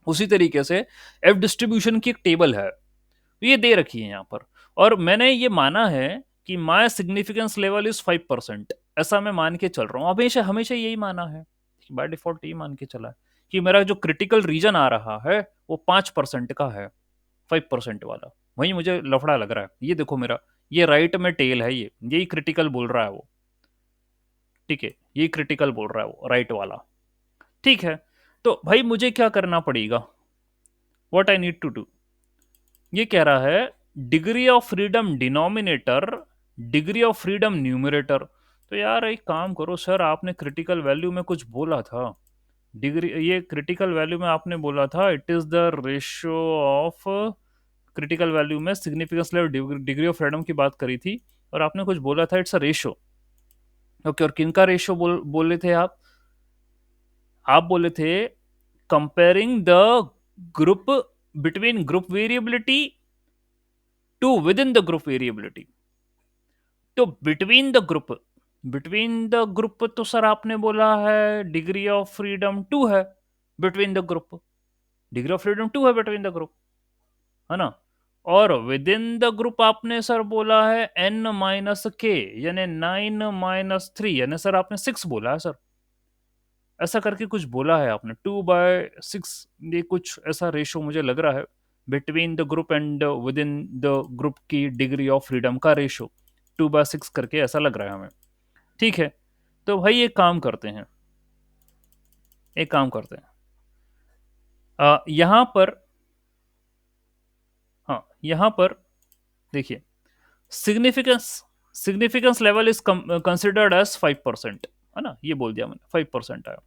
उसी तरीके से एफ डिस्ट्रीब्यूशन की एक टेबल है, तो ये दे रखी है यहाँ पर, और मैंने ये माना है कि माई सिग्निफिकेंस लेवल इज 5%। ऐसा मैं मान के चल रहा हूँ, हमेशा हमेशा यही माना है, बाय डिफॉल्ट यही मान के चला है कि मेरा जो क्रिटिकल रीजन आ रहा है वो 5% का है, 5% वाला। वही मुझे लफड़ा लग रहा है, ये देखो मेरा ये राइट में टेल है, ये यही क्रिटिकल बोल रहा है वो। ठीक है, यही क्रिटिकल बोल रहा है वो राइट वाला। ठीक है, तो भाई मुझे क्या करना पड़ेगा, what I need to do. ये कह रहा है degree of freedom denominator, degree of freedom numerator. तो यार एक काम करो सर, आपने क्रिटिकल वैल्यू में कुछ बोला था, डिग्री ये क्रिटिकल वैल्यू में आपने बोला था it is the ratio of, critical value में significance level degree of freedom की बात करी थी, और आपने कुछ बोला था इट्स अ रेशियो। ओके, और किन का रेशियो बोले थे आप बोले थे comparing the group between group variability to within the group variability. तो बिटवीन द ग्रुप तो सर आपने बोला है डिग्री ऑफ फ्रीडम 2 है between the group, degree of freedom 2 है बिटवीन द ग्रुप, है ना। और विद इन द ग्रुप आपने सर बोला है n - k, यानी 9 - 3, यानी सर आपने 6 बोला है सर, ऐसा करके कुछ बोला है आपने, 2/6। ये कुछ ऐसा रेशो मुझे लग रहा है between the group and within the group की डिग्री ऑफ फ्रीडम का रेशो 2/6 करके ऐसा लग रहा है हमें। ठीक है, तो भाई एक काम करते हैं, एक काम करते हैं, यहाँ पर, हाँ यहाँ पर देखिए, significance significance level is considered as 5%, है ना, ये बोल दिया मैंने 5% आया।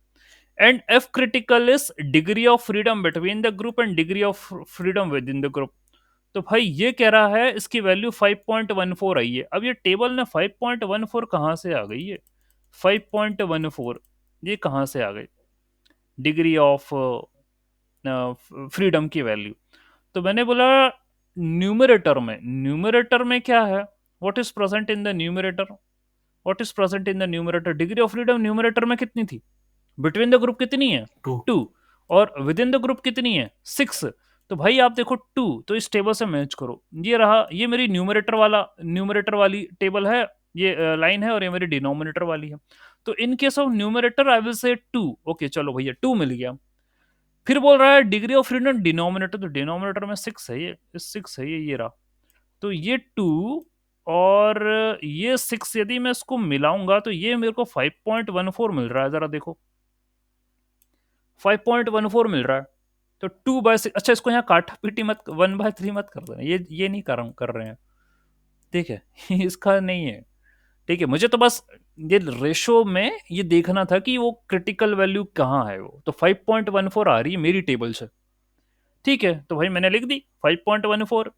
And F critical is degree of freedom between the group and degree of freedom within the group. तो भाई ये कह रहा है इसकी वैल्यू 5.14 आई है। अब ये टेबल ने 5.14 कहाँ से आ गई है, 5.14 ये कहाँ से आ गई डिग्री ऑफ फ्रीडम की वैल्यू। तो मैंने बोला न्यूमरेटर में क्या है, what is present in the numerator, what is present in the numerator, degree of freedom numerator में कितनी थी, बिटवीन द ग्रुप कितनी है टू 2, और विद इन द ग्रुप कितनी है 6। तो भाई आप देखो 2, तो इस टेबल से मैच करो, ये रहा, ये मेरी न्यूमरेटर वाली टेबल है, ये लाइन है, और ये मेरी डिनोमिनेटर वाली है। तो in case of numerator I will say 2। Okay चलो भैया 2 मिल गया। फिर बोल रहा है डिग्री ऑफ फ्रीडम डिनोमिनेटर, तो डिनोमिनेटर में 6 है, ये 6 है, ये रहा, तो ये 2 और ये 6 यदि मैं इसको मिलाऊंगा तो ये मेरे को 5.14 मिल रहा है, जरा देखो 5.14 मिल रहा है। तो 2/6, अच्छा इसको यहाँ काटा पीटी मत, 1/3 मत कर देना, ये नहीं कर रहे हैं, ठीक है इसका नहीं है। ठीक है, मुझे तो बस ये रेशो में ये देखना था कि वो क्रिटिकल वैल्यू कहाँ है, वो तो 5.14 आ रही है मेरी टेबल से। ठीक है, तो भाई मैंने लिख दी 5.14।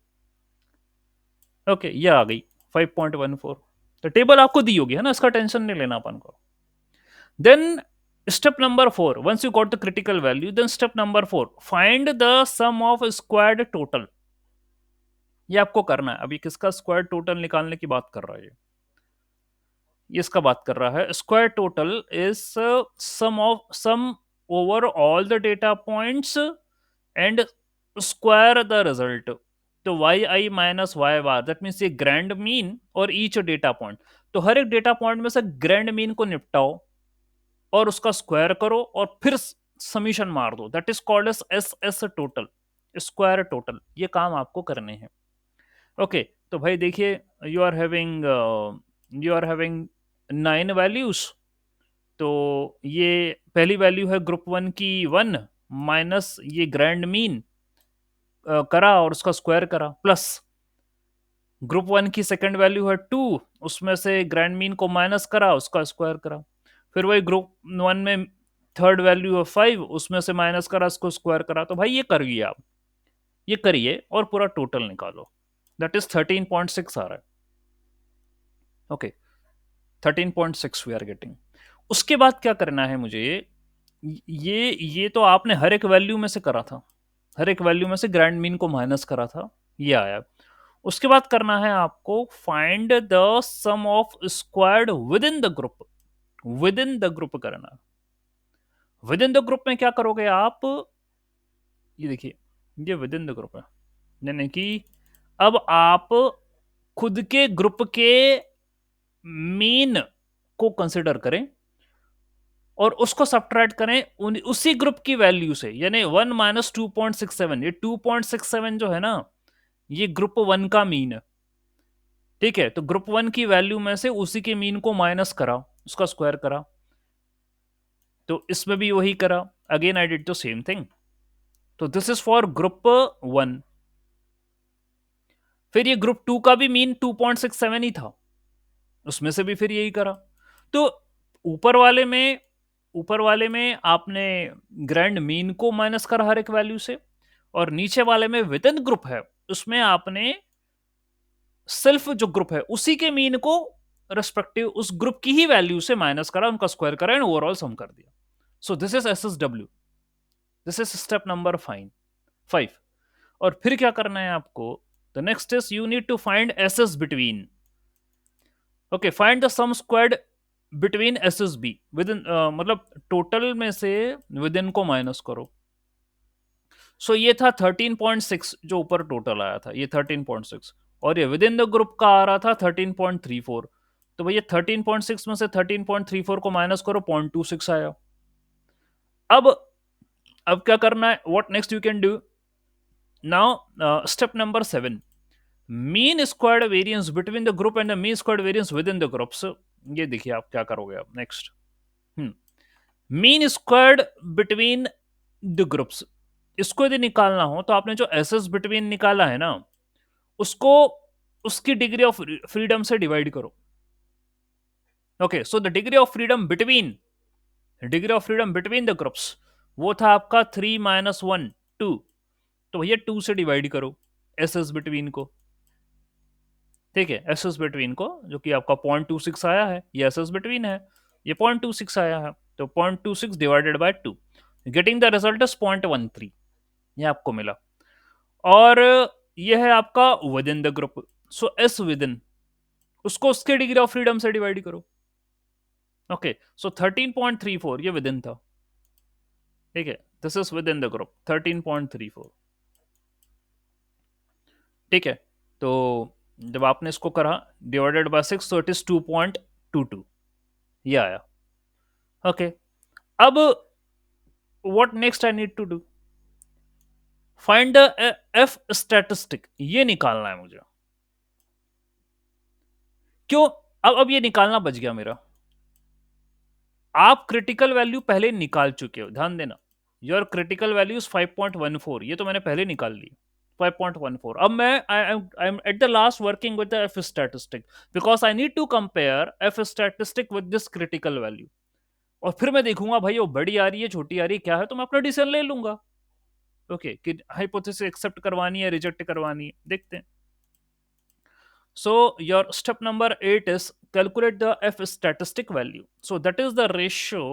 ओके, ये आ गई 5.14, तो टेबल आपको दी होगी, है ना, इसका टेंशन नहीं लेना अपन को। Then step number 4, once you got the critical value, then step number 4, find the sum of squared total. ये आपको करना है, अभी किसका स्क्वायर टोटल निकालने की बात कर रहा है ये, ये इसका बात कर रहा है। Square total is sum over all the data points and square the result. तो Y I minus Y bar, that means ये ग्रैंड मीन और ईच डेटा पॉइंट। तो हर एक डेटा पॉइंट में से ग्रैंड मीन को निपटाओ और उसका स्क्वायर करो और फिर समीशन मार दो, that is called S S total, square total. ये काम आपको करने हैं। ओके, तो भाई देखिए, you are having you are having 9 values. तो ये पहली वैल्यू है ग्रुप वन की 1 माइनस ये ग्रैंड मीन करा और उसका स्क्वायर करा, प्लस ग्रुप वन की सेकंड वैल्यू है 2, उसमें से ग्रैंड मीन को माइनस करा, उसका स्क्वायर करा। फिर वही ग्रुप वन में थर्ड वैल्यू है 5, उसमें से माइनस करा, उसको स्क्वायर करा। तो भाई ये करिए आप, ये करिए और पूरा टोटल निकालो, दैट इज 13.6 आ रहा है। Okay, 13.6 we are getting. उसके बाद क्या करना है मुझे, ये तो आपने हर एक वैल्यू में से करा था, हर एक वैल्यू में से ग्रैंड मीन को माइनस करा था, ये आया। उसके बाद करना है आपको find the sum of squared within the group, within the group करना। विद इन द ग्रुप में क्या करोगे आप, ये देखिए, ये विद इन द ग्रुप है, यानी कि अब आप खुद के ग्रुप के मीन को कंसिडर करें और उसको सब्ट्रैक्ट करें उसी ग्रुप की वैल्यू से, यानी 1 माइनस 2.67। ये 2.67 जो है ना, ये ग्रुप वन का मीन है। ठीक है, तो ग्रुप वन की वैल्यू में से उसी के मीन को माइनस करा, उसका स्क्वायर करा। तो इसमें भी वही करा, again I did the same thing. तो this is for group one. फिर ये ग्रुप टू का भी मीन 2.67 ही था, उसमें से भी फिर यही करा। तो ऊपर वाले में ऊपर वाले में आपने ग्रैंड मीन को माइनस करा हर एक वैल्यू से, और नीचे वाले में विद इन ग्रुप है, उसमें आपने सिर्फ जो ग्रुप है उसी के मीन को रेस्पेक्टिव उस ग्रुप की ही वैल्यू से माइनस करा, उनका स्क्वायर करा एंड ओवरऑल सम कर दिया। So this is S S W, this is step number 5। और फिर क्या करना है आपको, the next is you need to find S S between. Okay, find the sum squared between S S B within, मतलब total में से with in को माइनस करो। सो ये था 13.6 जो ऊपर टोटल आया था, ये 13.6, और ये विद इन द ग्रुप का आ रहा था 13.34। तो भैया 13.6 में से 13.34 को माइनस करो, 0.26 आया। अब अब क्या करना है, what next you can do now, step number 7, mean squared variance between the group and the mean squared variance with in the groups. ये देखिए आप क्या करोगे अब next, mean squared between the groups. इसको यदि निकालना हो तो आपने जो एसएस बिटवीन निकाला है ना, उसको उसकी डिग्री ऑफ फ्रीडम से डिवाइड करो। Okay, so the degree of freedom between the groups वो था आपका 3 माइनस 1 2। तो भैया 2 से डिवाइड करो एसएस बिटवीन को। ठीक है, एसएस बिटवीन को जो कि आपका 0.26 आया है, ये एसएस बिटवीन है, ये 0.26 आया है। तो 0.26 divided by 2, getting the result is 0.13, ये आपको मिला। और ये है आपका with in the group, so S with in, उसको उसके डिग्री ऑफ फ्रीडम से डिवाइड करो। ओके, सो 13.34 ये विद इन था। ठीक है, this is with in the group 13.34। ठीक है, तो जब आपने इसको करा डिवाइडेड बाय 6, तो इट इज 2.22, ये आया। ओके, अब what next I need to do, find the F statistic, ये निकालना है मुझे। क्यों, अब ये निकालना बच गया मेरा। आप क्रिटिकल वैल्यू पहले निकाल चुके हो, ध्यान देना, योर क्रिटिकल वैल्यू इज 5.14, ये तो मैंने पहले निकाल ली 5.14। अब मैं I am at the last working with the F statistic, because I need to compare F statistic with this critical value. और फिर मैं देखूंगा भाई वो बड़ी आ रही है छोटी आ रही है क्या है, तो मैं अपना डिसीजन ले लूंगा। ओके, कि हाइपोथेसिस एक्सेप्ट करवानी है रिजेक्ट करवानी है, देखते हैं। So your step number 8 is calculate the F statistic value. So that is the ratio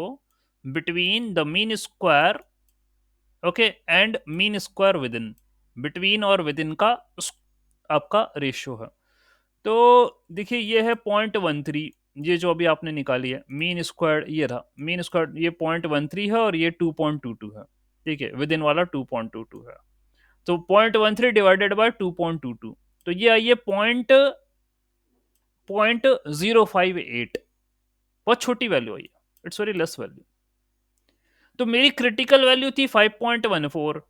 between the mean square, okay, and mean square within, between और within का आपका रेशियो है। तो देखिए ये है 0.13, ये जो अभी आपने निकाली है मीन स्क्वायर, ये रहा मीन स्क्वायर, ये 0.13 है और ये 2.22 है। ठीक है, विद इन वाला 2.22 है। तो 0.13 डिवाइडेड बाय 2.22, तो ये आई है पॉइंट 058। बहुत छोटी वैल्यू आई है, इट्स वेरी लेस वैल्यू। तो मेरी क्रिटिकल वैल्यू थी 5.14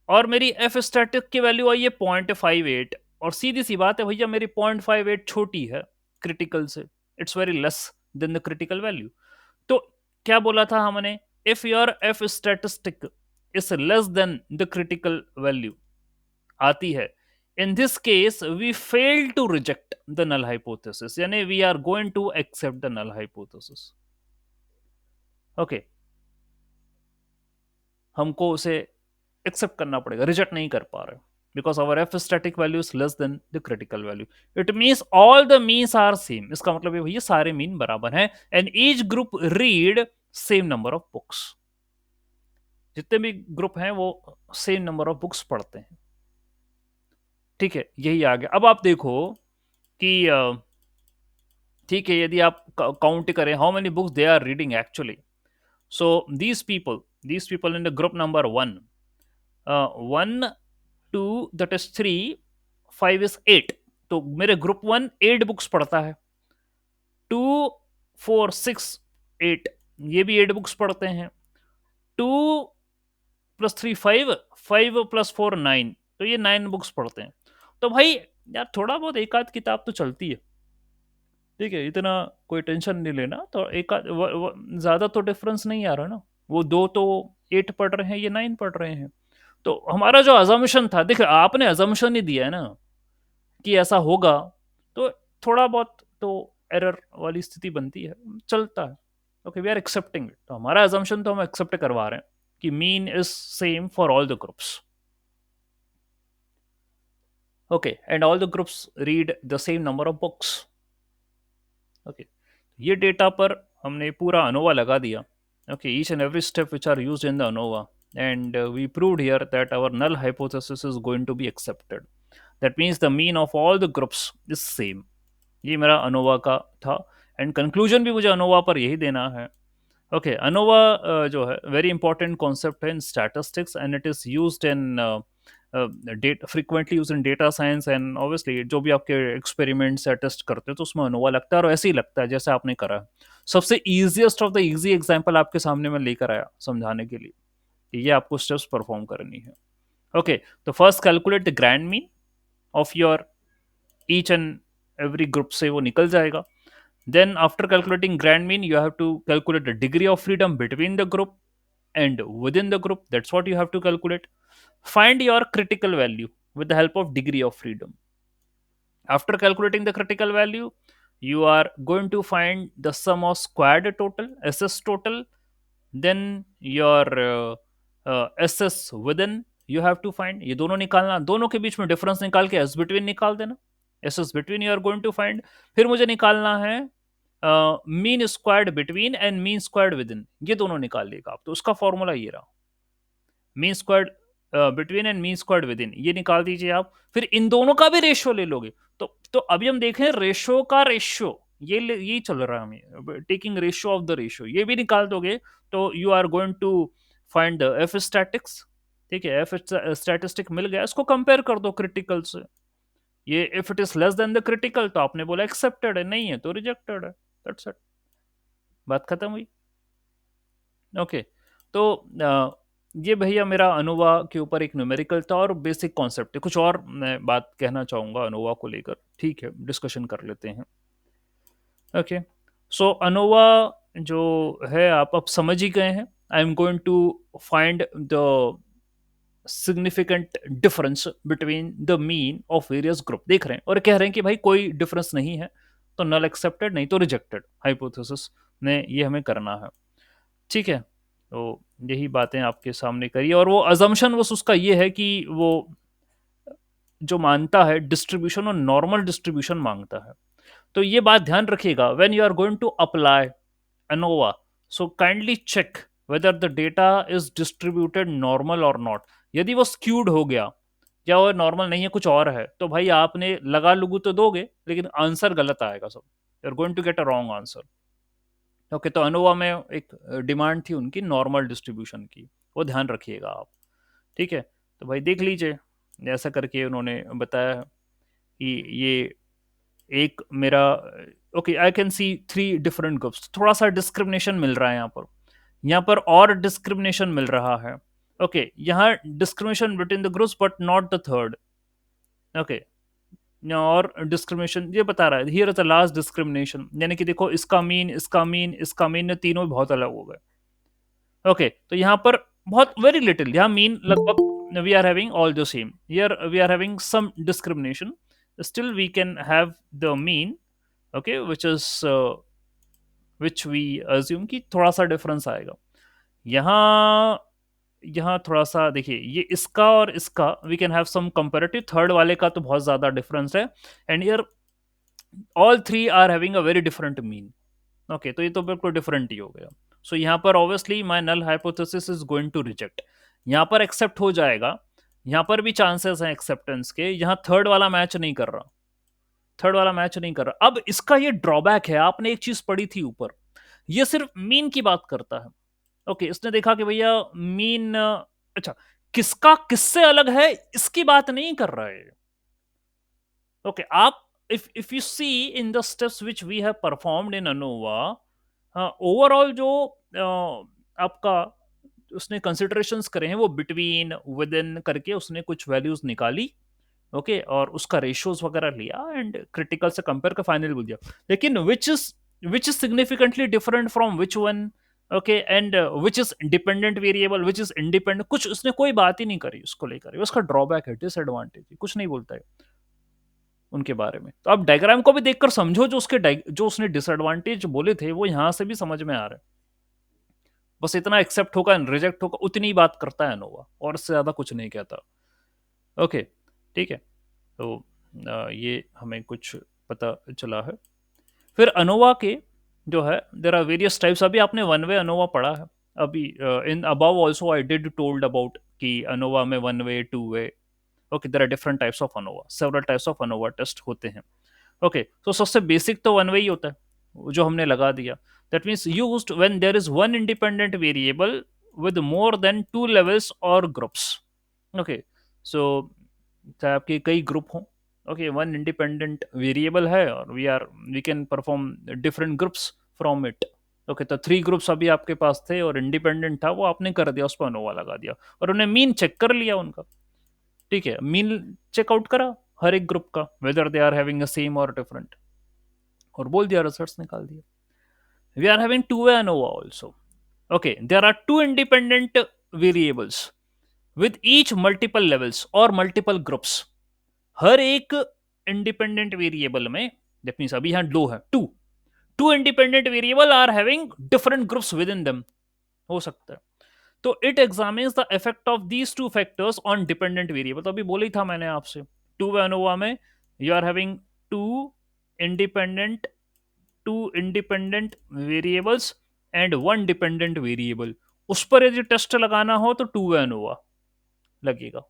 और मेरी एफ स्टैटिक की वैल्यू आई है 0.58। और सीधी सी बात है भैया, मेरी 0.58 छोटी है क्रिटिकल से, it's very less than the critical value. तो क्या बोला था हमने, if your F statistic is less than the critical value आती है, in this case we fail to reject the null hypothesis, यानी we are going to accept the null hypothesis. Okay, हमको उसे एक्सेप्ट करना पड़ेगा, रिजेक्ट नहीं कर पा रहे, because our F static value is less than the critical value. It means all the means are same, इसका मतलब ये भैया सारे मीन बराबर हैं, and each group read same number of books. जितने भी ग्रुप हैं वो सेम नंबर ऑफ बुक्स पढ़ते हैं। ठीक है, यही आ गया। अब आप देखो कि ठीक है, यदि आप काउंट करें how many books they are reading actually, so these people in the group number 1, 1 2 that is 3, 5 is 8। तो मेरे ग्रुप 1 8 बुक्स पढ़ता है, 2 4 6 8, ये भी 8 बुक्स पढ़ते हैं, 2 प्लस 3 5, 5 प्लस 4 9, तो ये 9 बुक्स पढ़ते हैं। तो भाई यार थोड़ा बहुत एक आध किताब तो चलती है। ठीक है, इतना कोई टेंशन नहीं लेना, तो एक ज्यादा तो डिफरेंस नहीं आ रहा ना, वो दो तो 8 पढ़ रहे हैं, ये 9 पढ़ रहे हैं। तो हमारा जो अजम्पशन था, देखिए आपने अजम्पशन ही दिया है ना कि ऐसा होगा, तो थोड़ा बहुत तो एरर वाली स्थिति बनती है, चलता है। Okay, we are accepting it, तो हमारा अजम्पशन तो हम एक्सेप्ट करवा रहे हैं कि mean is same for all the groups. Okay, and all the groups read the same number of books. Okay, ये डेटा पर हमने पूरा अनोवा लगा दिया। Okay, each and every step which are used in the ANOVA, and we proved here that our null hypothesis is going to be accepted. That means the mean of all the groups is same. ये मेरा ANOVA का था, and conclusion भी मुझे ANOVA पर यही देना है। ओके, अनोवा जो है वेरी इंपॉर्टेंट कॉन्सेप्ट है in statistics, and it is used in data frequently use in data science, and obviously जो भी आपके एक्सपेरिमेंट्स या टेस्ट करते हैं तो उसमें अनोवा लगता है, और ऐसे ही लगता है जैसे आपने करा है। सबसे easiest of the easy example आपके सामने मैं लेकर आया समझाने के लिए कि ये आपको स्टेप्स परफॉर्म करनी है। ओके, तो first calculate the grand mean of your each and every group से वो निकल जाएगा। Then, after calculating grand mean, you have to calculate the degree of freedom between the group and within the group. That's what you have to calculate. Find your critical value with the help of degree of freedom. After calculating the critical value, you are going to find the sum of squared total, SS total, then your SS within you have to find, ये दोनों निकालना, दोनों के बीच में difference निकाल के S between निकाल देना, SS between you are going to find। फिर मुझे निकालना है mean squared between and mean squared with in, ये दोनों निकाल लेगा आप, तो उसका फॉर्मूला ये रहा, mean squared between and mean squared with in, ये निकाल दीजिए आप। फिर इन दोनों का भी रेशियो ले लोगे, तो अभी हम देखें रेशियो का रेशियो, ये चल रहा है हमें, taking ratio of the ratio, ये भी निकाल दोगे, तो you are going to find the F statistics. ठीक है, एफ स्टैटिस्टिक मिल गया, इसको कंपेयर कर दो क्रिटिकल से, ये if it is less than the critical तो आपने बोला एक्सेप्टेड है, नहीं है तो रिजेक्टेड है, दैट्स इट, बात खत्म हुई। ओके, तो ये भैया मेरा अनोवा के ऊपर एक न्यूमेरिकल था और बेसिक कॉन्सेप्ट है, कुछ और मैं बात कहना चाहूँगा अनोवा को लेकर, ठीक है डिस्कशन कर लेते हैं। ओके, सो अनोवा जो है आप अब समझ ही गए हैं। I am going to find the significant difference between the mean of various group, देख रहे हैं और कह रहे हैं कि भाई कोई डिफरेंस नहीं है तो नल एक्सेप्टेड, नहीं तो रिजेक्टेड हाइपोथेसिस में ये हमें करना है। ठीक है, तो यही बातें आपके सामने करी, और वो अजम्पशन बस उसका ये है कि वो जो मानता है डिस्ट्रीब्यूशन और नॉर्मल डिस्ट्रीब्यूशन मांगता है। तो ये बात ध्यान रखिएगा when you are going to apply ANOVA, so kindly check whether the data is distributed normal or not। यदि वो skewed हो गया या वो नॉर्मल नहीं है, कुछ और है, तो भाई आपने लगा लुगू तो दोगे, लेकिन आंसर गलत आएगा सब। You are going to get a wrong answer. Okay, तो अनोवा में एक डिमांड थी उनकी नॉर्मल डिस्ट्रीब्यूशन की, वो ध्यान रखिएगा आप। ठीक है, तो भाई देख लीजिए, ऐसा करके उन्होंने बताया कि ये एक मेरा, okay I can see three different groups, थोड़ा सा डिस्क्रिमिनेशन मिल रहा है यहाँ पर, यहाँ पर और डिस्क्रिमिनेशन मिल रहा है। ओके, यहाँ discrimination between the groups but not the third. Okay, और डिस्क्रिमिनेशन ये बता रहा है, here is the last discrimination, यानी कि देखो इसका मीन, इसका मीन, इसका मीन ने तीनों बहुत अलग हो गए। ओके, तो यहाँ पर बहुत वेरी लिटिल, यहाँ मीन लगभग we are having all the same, here we are having some discrimination, still we can have the mean, okay, which we assume कि थोड़ा सा डिफरेंस आएगा। यहाँ यहाँ थोड़ा सा देखिए, ये इसका और इसका we can have some comparative, third वाले का तो बहुत ज्यादा डिफरेंस है, and here all three are having a very different mean. Okay, तो ये तो बिल्कुल डिफरेंट ही हो गया। सो यहाँ पर obviously my null hypothesis is going to reject, यहाँ पर एक्सेप्ट हो जाएगा, यहाँ पर भी चांसेस हैं एक्सेप्टेंस के, यहाँ थर्ड वाला मैच नहीं कर रहा, थर्ड वाला मैच नहीं कर रहा। अब इसका ये ड्रॉबैक है, आपने एक चीज पढ़ी थी ऊपर, ये सिर्फ मीन की बात करता है। ओके, इसने देखा कि भैया मीन, अच्छा, किसका किससे अलग है इसकी बात नहीं कर रहा है। ओके, आप if you see in the steps which we have performed in ANOVA, overall जो आपका उसने कंसिडरेशंस करे हैं वो बिटवीन, विद इन करके उसने कुछ वैल्यूज निकाली। ओके, और उसका रेशियोज वगैरह लिया एंड क्रिटिकल से कंपेयर कर फाइनल बोल दिया, लेकिन which is significantly different from which one. Okay, and which is dependent variable, which is independent, कुछ उसने कोई बात ही नहीं करी उसको लेकर, उसका ड्रॉबैक है, डिसएडवांटेज, कुछ नहीं बोलता है उनके बारे में। तो आप डायग्राम को भी देखकर समझो, जो जो उसने डिसएडवांटेज बोले थे वो यहां से भी समझ में आ रहा है। बस इतना एक्सेप्ट होगा रिजेक्ट होगा उतनी ही बात करता है नोवा, और इससे ज्यादा कुछ नहीं कहता। ओके, ठीक है, तो ये हमें कुछ पता चला है। फिर अनोवा के जो है, देर आर वेरियस टाइप्स, अभी आपने वन वे अनोवा पढ़ा है, अभी in above also I did told about कि अनोवा में one way, two way. Okay, there are different types of ANOVA, several types of ANOVA test होते हैं। Okay, तो सबसे बेसिक तो वन वे ही होता है, जो हमने लगा दिया, that means used when there is one independent variable with more than two levels और ग्रुप्स। ओके, सो चाहे आपके कई ग्रुप हों, ओके, वन इंडिपेंडेंट वेरिएबल है और we can perform different groups from it. Okay, तो थ्री ग्रुप्स अभी आपके पास थे और इंडिपेंडेंट था, वो आपने कर दिया, उस पर अनोवा लगा दिया और उन्हें मीन चेक कर लिया उनका। ठीक है, मीन चेकआउट करा हर एक ग्रुप का, whether they are having a same और डिफरेंट, और बोल दिया, रिजल्ट्स निकाल दिया। We are having two way ANOVA also. Okay, there are two independent variables with each multiple levels और मल्टीपल ग्रुप्स। हर एक इंडिपेंडेंट वेरिएबल में, दैट मीन्स अभी यहां दो है, two independent variable are having different groups within them, हो सकता है। तो it examines the effect of these two factors on dependent variable, तो अभी बोला ही था मैंने आपसे, टू वे अनोवा में you are having two independent two independent variables and one dependent variable, उस पर यदि टेस्ट लगाना हो तो टू वे अनोवा लगेगा।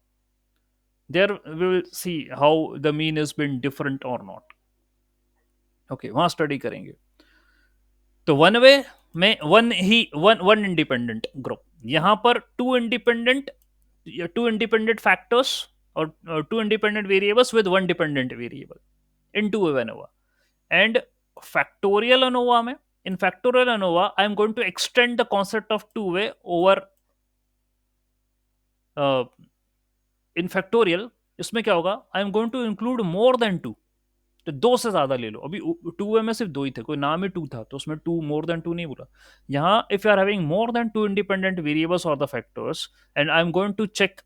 There we will see how the mean is bin different और नॉट। ओके, वहां स्टडी करेंगे। तो वन वे में वन वन इंडिपेंडेंट ग्रुप, यहां पर टू इंडिपेंडेंट फैक्टर्स और two independent variables with one dependent variable in two way ANOVA. And factorial ANOVA में, in factorial ANOVA I am going to extend the concept of two way over in factorial. इसमें क्या होगा, I am going to include more than two, तो दो से ज्यादा ले लो, अभी टू वे में सिर्फ दो ही थे, कोई नाम ही टू था, तो उसमें टू मोर देन टू नहीं बोला। यहाँ if you are having more than two independent variables और the factors, and I am going to check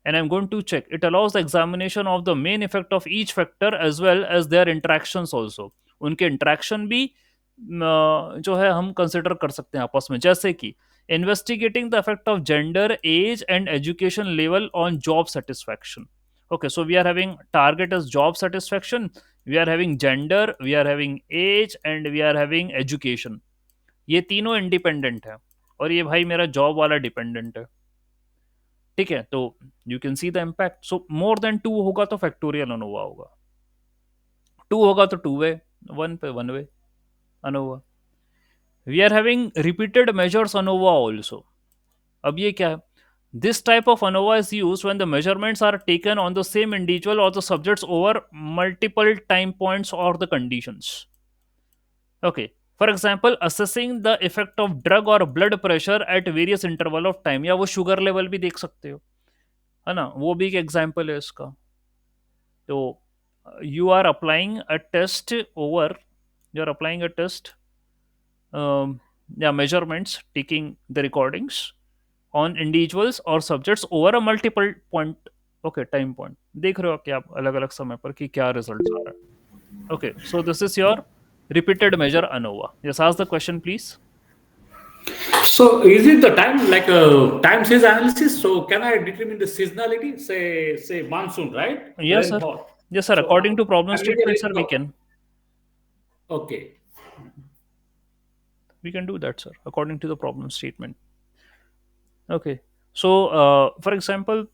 it allows the examination of the main effect of each factor as well as their interactions also, उनके interaction भी जो है हम consider कर सकते हैं आपस में, जैसे कि investigating the effect of gender, age and education level on job satisfaction. Okay, so we are having target as job satisfaction, we are having gender, we are having age and we are having education, ये तीनों independent है, और ये भाई मेरा job वाला dependent है। ठीक है, तो you can see the impact. So more than two होगा तो फैक्टोरियल अनोवा होगा, टू होगा तो टू वे, वन पे one way ANOVA. We are having repeated measures ANOVA also. अब ये क्या है? This type of ANOVA is used when the measurements are taken on the same individual or the subjects over multiple time points or the conditions. Okay. For example, assessing the effect of drug or blood pressure at various interval of time, या वो sugar level भी देख सकते हो, है ना, वो भी एक एग्जाम्पल है इसका। तो you are applying a test over, you are applying a test या measurements, taking the recordings on individuals or subjects over a multiple point, okay, time point, देख रहे हो कि आप अलग अलग समय पर कि क्या रिजल्ट आ रहा है। Okay, so this is your repeated measure ANOVA. Yes, ask the question, please. So is it the time like time series analysis? So can I determine the seasonality? Say monsoon, right? Yes, sir. Rainfall. Yes, sir. So According to problem I make a statement, list sir, we of can okay. do that, sir. According to the problem statement. Okay. So, for example,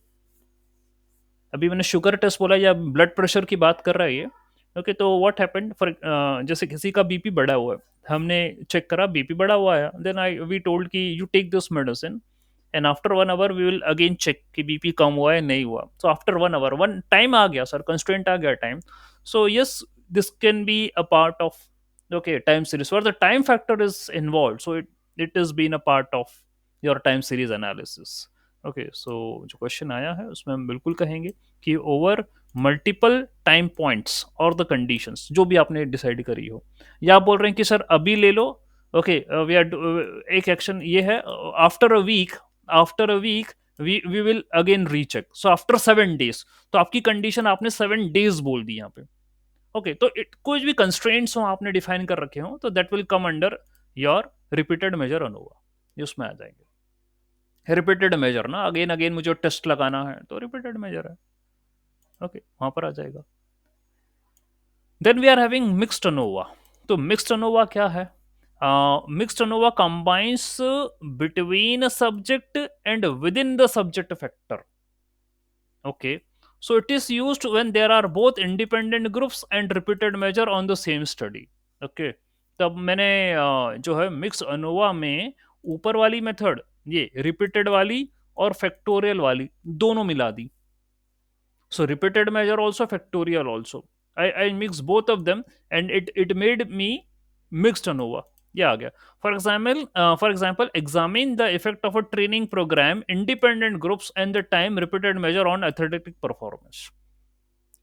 अभी मैंने sugar test बोला या blood pressure की बात कर रहा है ये। ओके, तो व्हाट हैपेंड फॉर, जैसे किसी का बीपी बढ़ा हुआ है, हमने चेक करा बीपी बढ़ा हुआ है, देन आई वी टोल्ड कि you take this medicine and after 1 hour we will again check कि बीपी कम हुआ है नहीं हुआ। So after 1 hour, one time आ गया सर, कंस्ट्रेंट आ गया time. So yes, this can be a part of, okay, time series where the time factor is involved, so it is been a part of your time series analysis. Okay, so जो question आया है उसमें हम बिल्कुल कहेंगे कि over multiple time points और the conditions जो भी आपने डिसाइड करी हो, या आप बोल रहे हैं कि सर अभी ले लो। ओके, वी आर एक एक्शन ये है, after a week, after a week we will again recheck, so after 7 days. तो आपकी कंडीशन आपने 7 डेज बोल दी यहाँ पे। ओके, तो इट कुछ भी कंस्ट्रेंट्स हो आपने डिफाइन कर रखे हो तो that will come under your repeated measure ANOVA, ये उसमें आ जाएंगे। रिपीटेड मेजर ना, अगेन अगेन मुझे टेस्ट लगाना है तो रिपीटेड मेजर है। ओके, वहां पर आ जाएगा। Then we are having mixed ANOVA. तो मिक्स्ड अनोवा क्या है? Mixed ANOVA combines between subject and within the subject factor. Okay, so it is used when there are both independent groups and repeated measure on the same study. Okay, तब मैंने जो है mix ANOVA में ऊपर वाली method, ये repeated वाली और फैक्टोरियल वाली दोनों मिला दी। So repeated measure also, factorial also. I mix both of them and it made me mixed ANOVA. ये आ गया। For example, examine the effect of a training program, independent groups and the time repeated measure on athletic performance.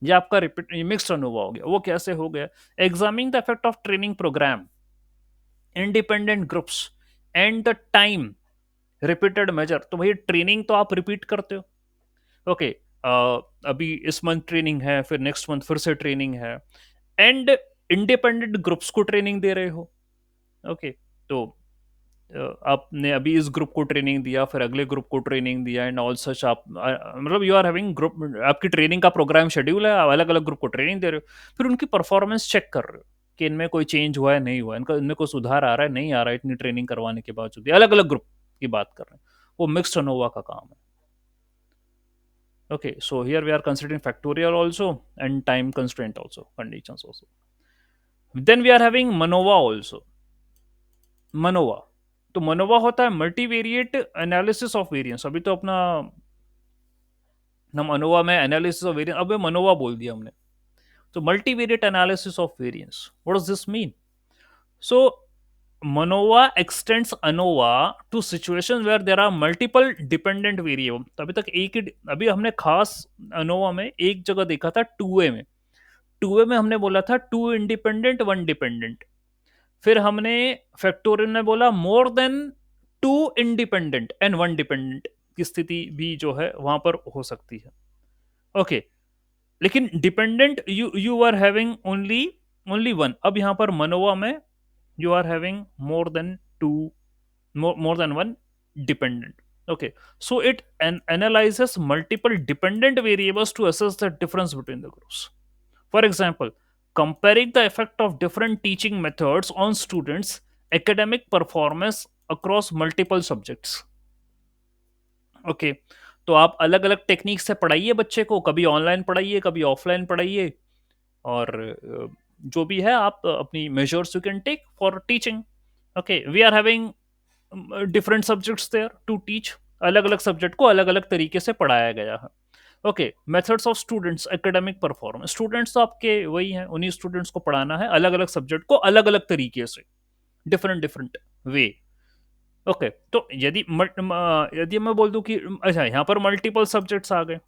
ये आपका repeat mixed ANOVA हो गया। वो कैसे हो गया? Examine the effect of training program, independent groups and the time repeated measure. तो भाई ट्रेनिंग तो आप रिपीट करते हो। ओके, अभी इस मंथ ट्रेनिंग है, फिर नेक्स्ट मंथ फिर से ट्रेनिंग है, एंड इंडिपेंडेंट ग्रुप्स को ट्रेनिंग दे रहे हो। ओके, तो आपने अभी इस ग्रुप को ट्रेनिंग दिया, फिर अगले ग्रुप को ट्रेनिंग दिया एंड ऑल सच, आप मतलब यू आर हैविंग ग्रुप, आपकी ट्रेनिंग का प्रोग्राम शेड्यूल है, आप अलग अलग ग्रुप को ट्रेनिंग दे रहे हो, फिर उनकी परफॉर्मेंस चेक कर रहे हो कि इनमें कोई चेंज हुआ है नहीं हुआ, इनका इनमें कोई सुधार आ रहा है नहीं आ रहा है, इतनी ट्रेनिंग करवाने के बावजूद अलग अलग ग्रुप की बात कर रहे हैं। वो मिक्स्ड अनोवा का काम है। Okay, so here we are considering factorial also and time constraint also, conditions also. Then we are having MANOVA also. MANOVA, तो MANOVA होता है मल्टीवेरिएट एनालिसिस ऑफ वेरिएंस। अभी तो अपना हम अनोवा में एनालिसिस ऑफ वेरिएंस, अब मनोवा बोल दिया हमने। तो multivariate analysis of variance, what does this mean? So MANOVA extends ANOVA to situation where there are multiple dependent variable. तो अभी तक एक ही, अभी हमने खास अनोवा में एक जगह देखा था टू ए में, टू ए में हमने बोला था टू इंडिपेंडेंट वन डिपेंडेंट। फिर हमने फैक्टोरियल में बोला more than two independent and one dependent की स्थिति भी जो है वहां पर हो सकती है। ओके, लेकिन dependent you you are having only only one. अब यहां पर मनोवा में you are having more than two, more than one dependent. Okay, so it analyzes multiple dependent variables to assess the difference between the groups. For example, comparing the effect of different teaching methods on students academic performance across multiple subjects. Okay, तो आप अलग अलग technique से पढ़ाइए बच्चे को, कभी online पढ़ाइए, कभी ऑफलाइन पढ़ाइए, और जो भी है आप अपनी measures you can take for teaching. Okay, we are having different subjects there to teach. अलग अलग सब्जेक्ट को अलग अलग तरीके से पढ़ाया गया है. Okay, methods of students academic performance. Students तो आपके वही हैं, उन्हीं स्टूडेंट्स को पढ़ाना है अलग अलग सब्जेक्ट को अलग अलग तरीके से, डिफरेंट डिफरेंट वे. ओके, तो यदि मैं बोल दूं कि अच्छा यहाँ पर मल्टीपल सब्जेक्ट्स आ गए,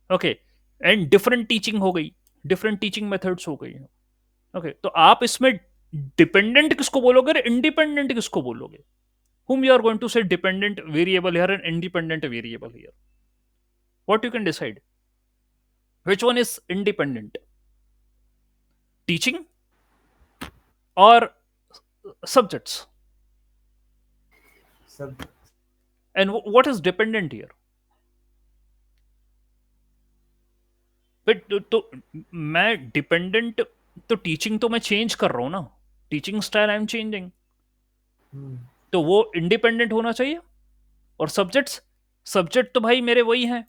ओके, एंड डिफरेंट टीचिंग हो गई, डिफरेंट टीचिंग मेथड्स हो गई. ओके, तो आप इसमें डिपेंडेंट किसको बोलोगे और इंडिपेंडेंट किसको बोलोगे? whom you are going to say dependent variable here and independent variable here? What you can decide? Which one is independent? Teaching or subjects? And what is dependent here? But तो मैं dependent, तो teaching तो मैं change कर रहा हूं ना, teaching style I am changing, तो वो इंडिपेंडेंट होना चाहिए. और सब्जेक्ट्स, सब्जेक्ट तो भाई मेरे वही हैं.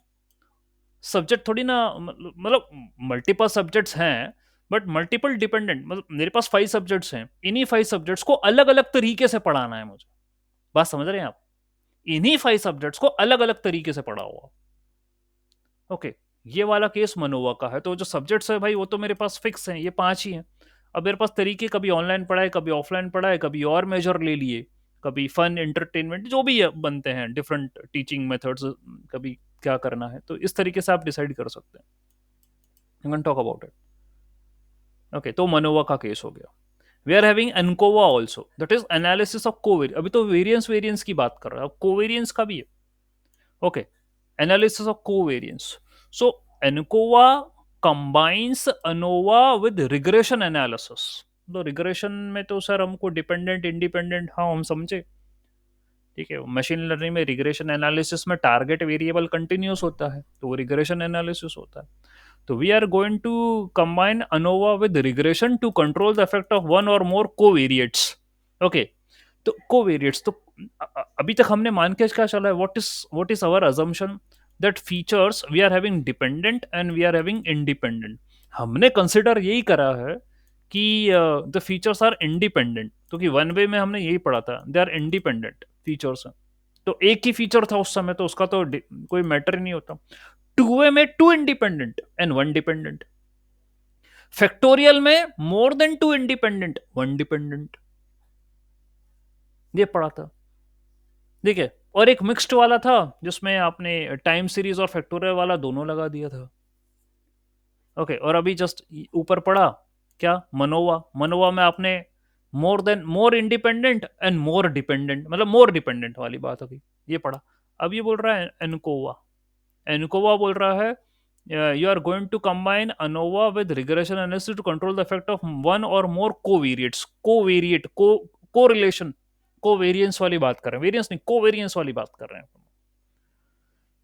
सब्जेक्ट थोड़ी ना, मतलब मल्टीपल सब्जेक्ट्स हैं बट मल्टीपल डिपेंडेंट. मतलब मेरे पास 5 सब्जेक्ट्स हैं, इन्हीं 5 सब्जेक्ट्स को अलग अलग तरीके से पढ़ाना है मुझे. बात समझ रहे हैं आप? इन्हीं 5 सब्जेक्ट्स को अलग अलग तरीके से पढ़ा हुआ. ओके, ये वाला केस मनोवा का है. तो जो सब्जेक्ट्स है भाई वो तो मेरे पास फिक्स हैं, ये 5 ही हैं. अब मेरे पास तरीके, कभी ऑनलाइन पढ़ाए, कभी ऑफलाइन पढ़ाए, कभी और मेजर ले लिए, कभी फन एंटरटेनमेंट, जो भी बनते हैं डिफरेंट टीचिंग मेथड्स, कभी क्या करना है, तो इस तरीके से आप डिसाइड कर सकते हैं. You can talk about it. Okay, तो मनोवा का केस हो गया. We are having ANCOVA also, that is analysis of covariance. अभी तो वेरियंस वेरियंस की बात कर रहा है, अब कोवेरियंस का भी है. Okay, analysis of covariance. So ANCOVA combines ANOVA with regression analysis. तो रिग्रेशन में तो सर हमको डिपेंडेंट इंडिपेंडेंट, हाँ हम समझे, ठीक है. मशीन लर्निंग में रिग्रेशन एनालिसिस में टारगेट वेरिएबल कंटिन्यूस होता है, तो वो रिग्रेशन एनालिसिस होता है. तो we are going to combine ANOVA with regression to control the effect of one और मोर कोवेरिएट्स. ओके, तो कोवेरिएट्स तो अभी तक हमने मान के क्या चला है, what is our assumption that features we are having dependent and we are having independent. हमने कंसिडर यही करा है कि द फीचर्स आर इंडिपेंडेंट, क्योंकि वन वे में हमने यही पढ़ा था, दे आर इंडिपेंडेंट फीचर्स. तो एक ही फीचर था उस समय, तो उसका तो कोई मैटर ही नहीं होता. टू वे में 2 इंडिपेंडेंट एंड 1 डिपेंडेंट. फैक्टोरियल में मोर देन 2 इंडिपेंडेंट 1 डिपेंडेंट. ये पढ़ा था, ठीक है. और एक मिक्स्ड वाला था जिसमें आपने टाइम सीरीज और फैक्टोरियल वाला दोनों लगा दिया था. ओके, और अभी जस्ट ऊपर पढ़ा क्या, मनोवा. मनोवा में आपने more independent and more dependent, मतलब मोर डिपेंडेंट वाली बात होगी, ये पढ़ा. अब ये बोल रहा है एनकोवा. एनकोवा बोल रहा है you are going to combine ANOVA with regression analysis to control the effect of one और मोर कोवेरिएट्स. कोवेरिएट को रिलेशन, कोवेरियंस वाली बात कर रहे हैं, वेरियंस नहीं, कोवेरियंस वाली बात कर रहे हैं.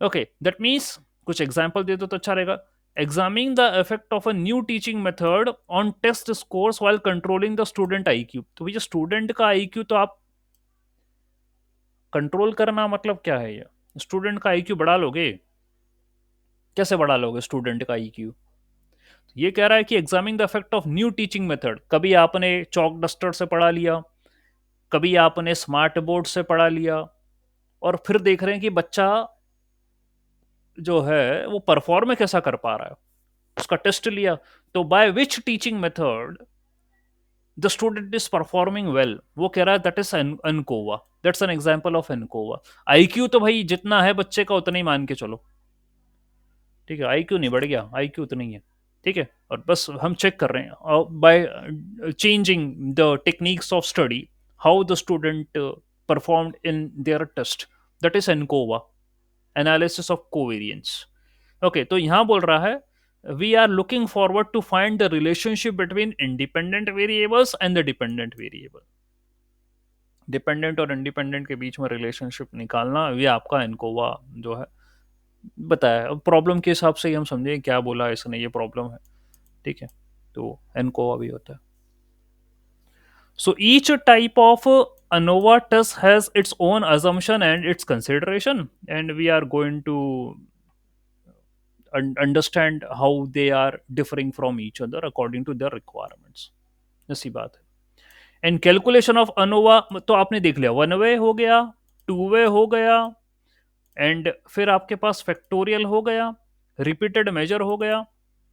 ओके, दैट मीन्स कुछ एग्जांपल दे दो तो अच्छा रहेगा. Examining the effect of a new teaching method on test scores while controlling the student IQ. तो भैया स्टूडेंट का आईक्यू तो आप कंट्रोल करना मतलब क्या है? ये स्टूडेंट का आईक्यू बढ़ा लोगे? कैसे बढ़ा लोगे स्टूडेंट का आईक्यू? ये कह रहा है कि examining the effect of new teaching method. कभी आपने चौक डस्टर से पढ़ा लिया, कभी आपने स्मार्ट बोर्ड से पढ़ा लिया, और फिर देख रहे हैं कि बच्चा जो है वो परफॉर्म कैसा कर पा रहा है, उसका टेस्ट लिया. तो by which teaching method the student is performing well, वो कह रहा है that is ANCOVA. That's an example of ANCOVA. IQ तो भाई जितना है बच्चे का उतना ही मान के चलो, ठीक है. आईक्यू नहीं बढ़ गया, आईक्यू उतना ही है, ठीक है. और बस हम चेक कर रहे हैं by changing the techniques of study how the student performed in their test. That is ANCOVA, analysis of covariance. Okay, तो यहां बोल रहा है we are looking forward to find the relationship between independent variables and the dependent variable. Dependent और independent के बीच में relationship निकालना, ये आपका एनकोवा जो है बताया. अब प्रॉब्लम के हिसाब से ही हम समझें क्या बोला इसने, ये प्रॉब्लम है, ठीक है. तो एनकोवा भी होता है. So each type of ANOVA test has its own assumption and its consideration, and we are going to understand how they are differing from each other according to their requirements. ऐसी बात है. And calculation of ANOVA तो आपने देख लिया, one way हो गया, two way हो गया, एंड फिर आपके पास फैक्टोरियल हो गया, रिपीटेड मेजर हो गया,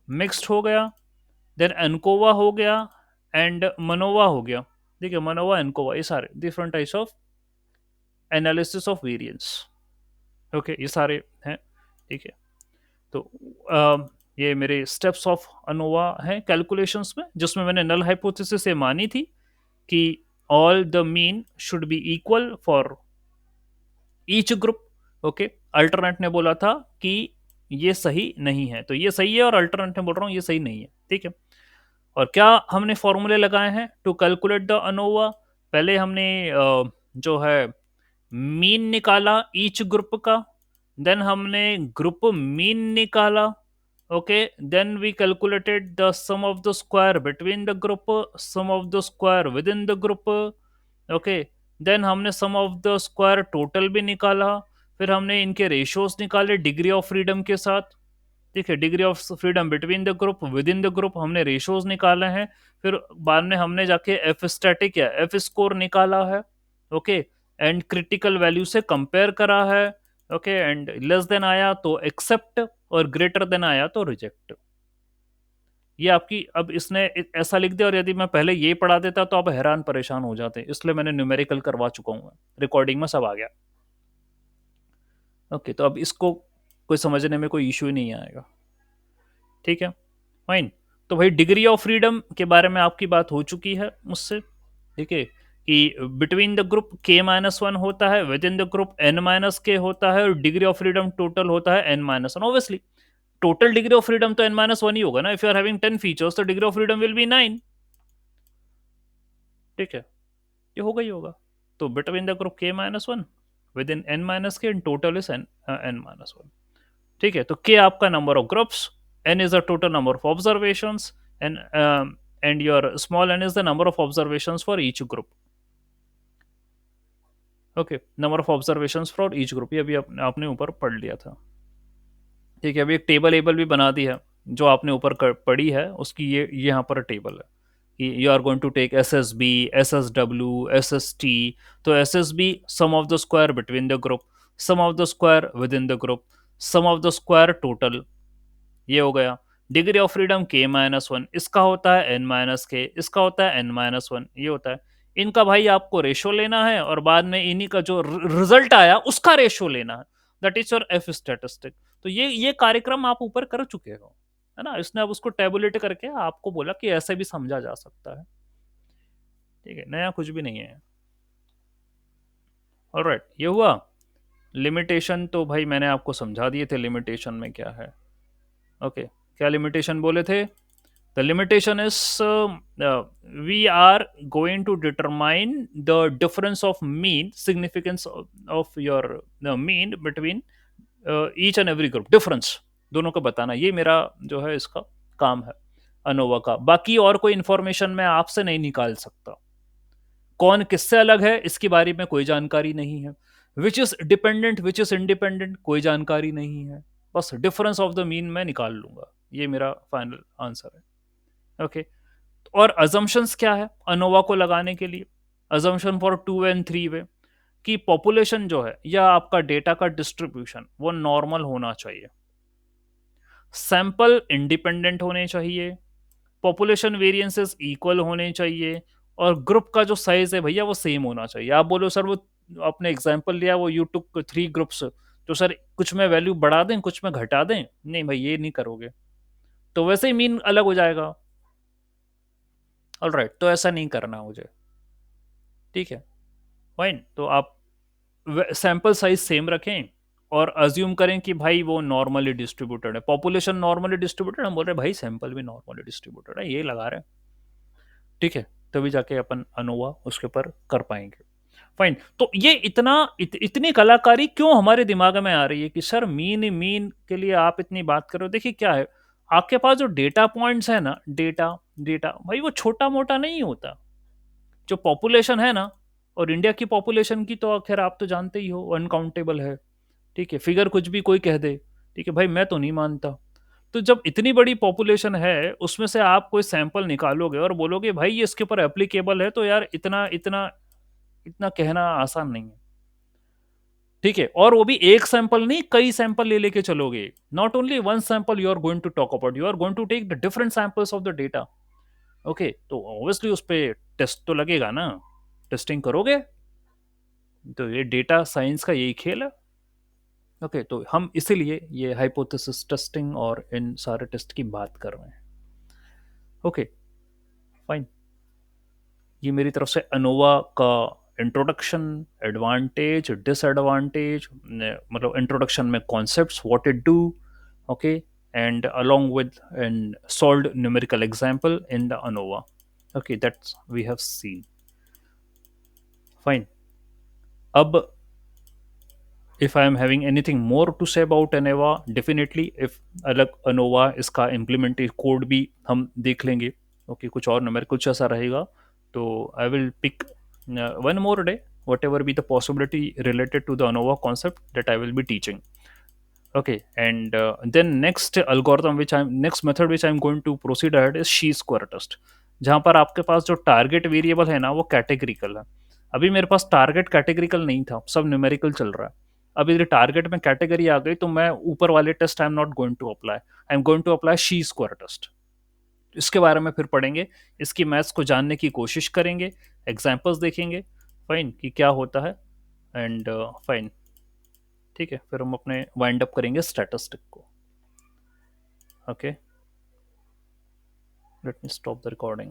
मिक्स्ड हो गया, देन एनकोवा हो गया, एंड मनोवा हो गया. देखिए मनोवा एनकोवा ये सारे different types of analysis of variance. Okay ये सारे हैं. ठीक है. तो ये मेरे स्टेप्स ऑफ अनोवा हैं कैलकुलेशंस में, जिसमें मैंने नल हाइपोथेसिस से मानी थी कि all the mean should be equal for each group. Okay alternate ने बोला था कि ये सही नहीं है, तो ये सही है, और अल्टरनेट ने बोल रहा हूँ ये सही नहीं है. ठीक है. और क्या हमने फॉर्मूले लगाए हैं टू कैलकुलेट द अनोवा? पहले हमने जो है मीन निकाला ईच ग्रुप का, देन हमने ग्रुप मीन निकाला. Okay then we calculated the sum of the square between the group, sum of the square within the group. Okay then हमने sum of the square total भी निकाला. फिर हमने इनके ratios निकाले degree of freedom के साथ. ठीक है. Degree of freedom between the group, within the group हमने रेशियोज निकाले हैं. फिर बाद में हमने जाके एफ स्टैटिक या एफ स्कोर निकाला है. ओके एंड क्रिटिकल वैल्यू से कंपेयर करा है. ओके एंड लेस देन आया तो एक्सेप्ट, और ग्रेटर देन आया तो रिजेक्ट. ये आपकी अब इसने ऐसा लिख दिया, और यदि मैं पहले ये पढ़ा देता तो आप हैरान परेशान हो जाते, इसलिए मैंने न्यूमेरिकल करवा चुका हूँ, रिकॉर्डिंग में सब आ गया. ओके तो अब इसको कोई समझने में कोई इश्यू ही नहीं आएगा. ठीक है फाइन. तो भाई डिग्री ऑफ फ्रीडम के बारे में आपकी बात हो चुकी है मुझसे. ठीक है कि between the group k minus one होता है, with in the group n minus के होता है, और डिग्री ऑफ फ्रीडम टोटल होता है n minus one. Obviously total degree of freedom तो n माइनस वन ही होगा ना. If you are having 10 features तो degree of freedom will be 9. ठीक है ये होगा ही होगा. तो between the group k minus one, within n minus k, and total is n minus one. ठीक है. तो k आपका number of groups, n is the total number of observations, and your small n is the number of observations for each group. Okay number of observations for each group, ये भी आपने ऊपर पढ़ लिया था. ठीक है. अभी एक टेबल एबल भी बना दी है, जो आपने ऊपर पढ़ी है उसकी ये यहाँ पर टेबल है कि you are going to take S S B, S S W, S S T. तो S S B sum of the square between the group, sum of the square within the group, sum of the square total, ये हो गया. Degree of freedom k minus one, इसका होता है n minus के, इसका होता है n माइनस वन, ये होता है. इनका भाई आपको रेशो लेना है, और बाद में इन्हीं का जो रिजल्ट आया उसका रेशो लेना है. That is your F statistic. तो ये कार्यक्रम आप ऊपर कर चुके हो, है ना. इसने अब उसको टेबुलेट करके आपको बोला कि ऐसे भी समझा जा सकता है. ठीक है नया कुछ भी नहीं है. ऑलराइट ये हुआ. लिमिटेशन तो भाई मैंने आपको समझा दिए थे लिमिटेशन में क्या है. ओके क्या लिमिटेशन बोले थे? The limitation is we are going to determine the difference of mean significance of your mean between each and every group. Difference दोनों को बताना, ये मेरा जो है इसका काम है अनोवा का. बाकी और कोई इंफॉर्मेशन मैं आपसे नहीं निकाल सकता. कौन किससे अलग है इसके बारे में कोई जानकारी नहीं है. Which is dependent which is independent कोई जानकारी नहीं है. बस डिफरेंस ऑफ द मीन मैं निकाल लूंगा, ये मेरा फाइनल आंसर है. ओके और अजम्पशंस क्या है अनोवा को लगाने के लिए? Assumption for two and three way कि पॉपुलेशन जो है या आपका डेटा का डिस्ट्रीब्यूशन वो नॉर्मल होना चाहिए, सैंपल इंडिपेंडेंट होने चाहिए, पॉपुलेशन वेरिएंसेस इक्वल होने चाहिए, और ग्रुप का जो साइज है भैया वो सेम होना चाहिए. आप बोलो सर वो आपने एग्जांपल लिया वो यू टुक 3 ग्रुप्स, तो सर कुछ में वैल्यू बढ़ा दें कुछ में घटा दें, नहीं भाई ये नहीं करोगे तो वैसे ही मीन अलग हो जाएगा. ऑलराइट तो ऐसा नहीं करना मुझे. ठीक है फाइन. तो आप सैंपल साइज सेम रखें और अज्यूम करें कि भाई वो नॉर्मली डिस्ट्रीब्यूटेड है, पॉपुलेशन नॉर्मली डिस्ट्रीब्यूटेड, हम बोल रहे हैं भाई सैंपल भी नॉर्मली डिस्ट्रीब्यूटेड है, ये लगा रहे हैं. ठीक है तभी जाके अपन अनोवा उसके ऊपर कर पाएंगे. फाइन. तो ये इतनी कलाकारी क्यों हमारे दिमाग में आ रही है कि सर मीन के लिए आप इतनी बात करो. देखिए क्या है आपके पास जो डेटा पॉइंट्स है ना, डेटा डेटा भाई वो छोटा मोटा नहीं होता. जो पॉपुलेशन है ना और इंडिया की पॉपुलेशन की तो खैर आप तो जानते ही हो, अनकाउंटेबल है। ठीक है, फिगर कुछ भी कोई कह दे, ठीक है भाई, मैं तो नहीं मानता। तो जब इतनी बड़ी पॉपुलेशन है, उसमें से आप कोई सैंपल निकालोगे और बोलोगे भाई ये इसके ऊपर एप्लीकेबल है, तो यार इतना इतना इतना कहना आसान नहीं है। ठीक है, और वो भी एक सैंपल नहीं, कई सैंपल ले लेके चलोगे। Not only one sample you are going to talk about, you are going to take the different samples of the data. Okay, तो ऑब्वियसली उस पर टेस्ट तो लगेगा ना, टेस्टिंग करोगे। तो ये डेटा साइंस का यही खेल है। ओके, तो हम इसीलिए ये हाइपोथेसिस टेस्टिंग और इन सारे टेस्ट की बात कर रहे हैं। Okay, fine. ये मेरी तरफ से अनोवा का इंट्रोडक्शन, एडवांटेज, डिसएडवांटेज, मतलब इंट्रोडक्शन में concepts, what it do, okay, and along with and solved numerical example in the ANOVA. Okay, that's we have seen. Fine. अब if I am having anything more to say about ANOVA, definitely if अलग ANOVA इसका implemented code भी हम देख लेंगे। Okay, कुछ और number कुछ ऐसा रहेगा, तो I will pick one more day whatever be the possibility related to the ANOVA concept that I will be teaching. Okay, and then next algorithm which I'm next method which I'm going to proceed ahead is chi square test, जहाँ पर आपके पास जो target variable है ना वो categorical है। अभी मेरे पास टारगेट कैटेगरिकल नहीं था, सब न्यूमेरिकल चल रहा है। अब इधर टारगेट में कैटेगरी आ गई, तो मैं ऊपर वाले test I am not going to apply, I am going to apply chi square test. इसके बारे में फिर पढ़ेंगे, इसकी मैथ्स को जानने की कोशिश करेंगे, एग्जाम्पल्स देखेंगे, फाइन, कि क्या होता है, एंड फाइन। ठीक है, फिर हम अपने वाइंड अप करेंगे स्टैटिस्टिक को। Okay, let me stop the recording.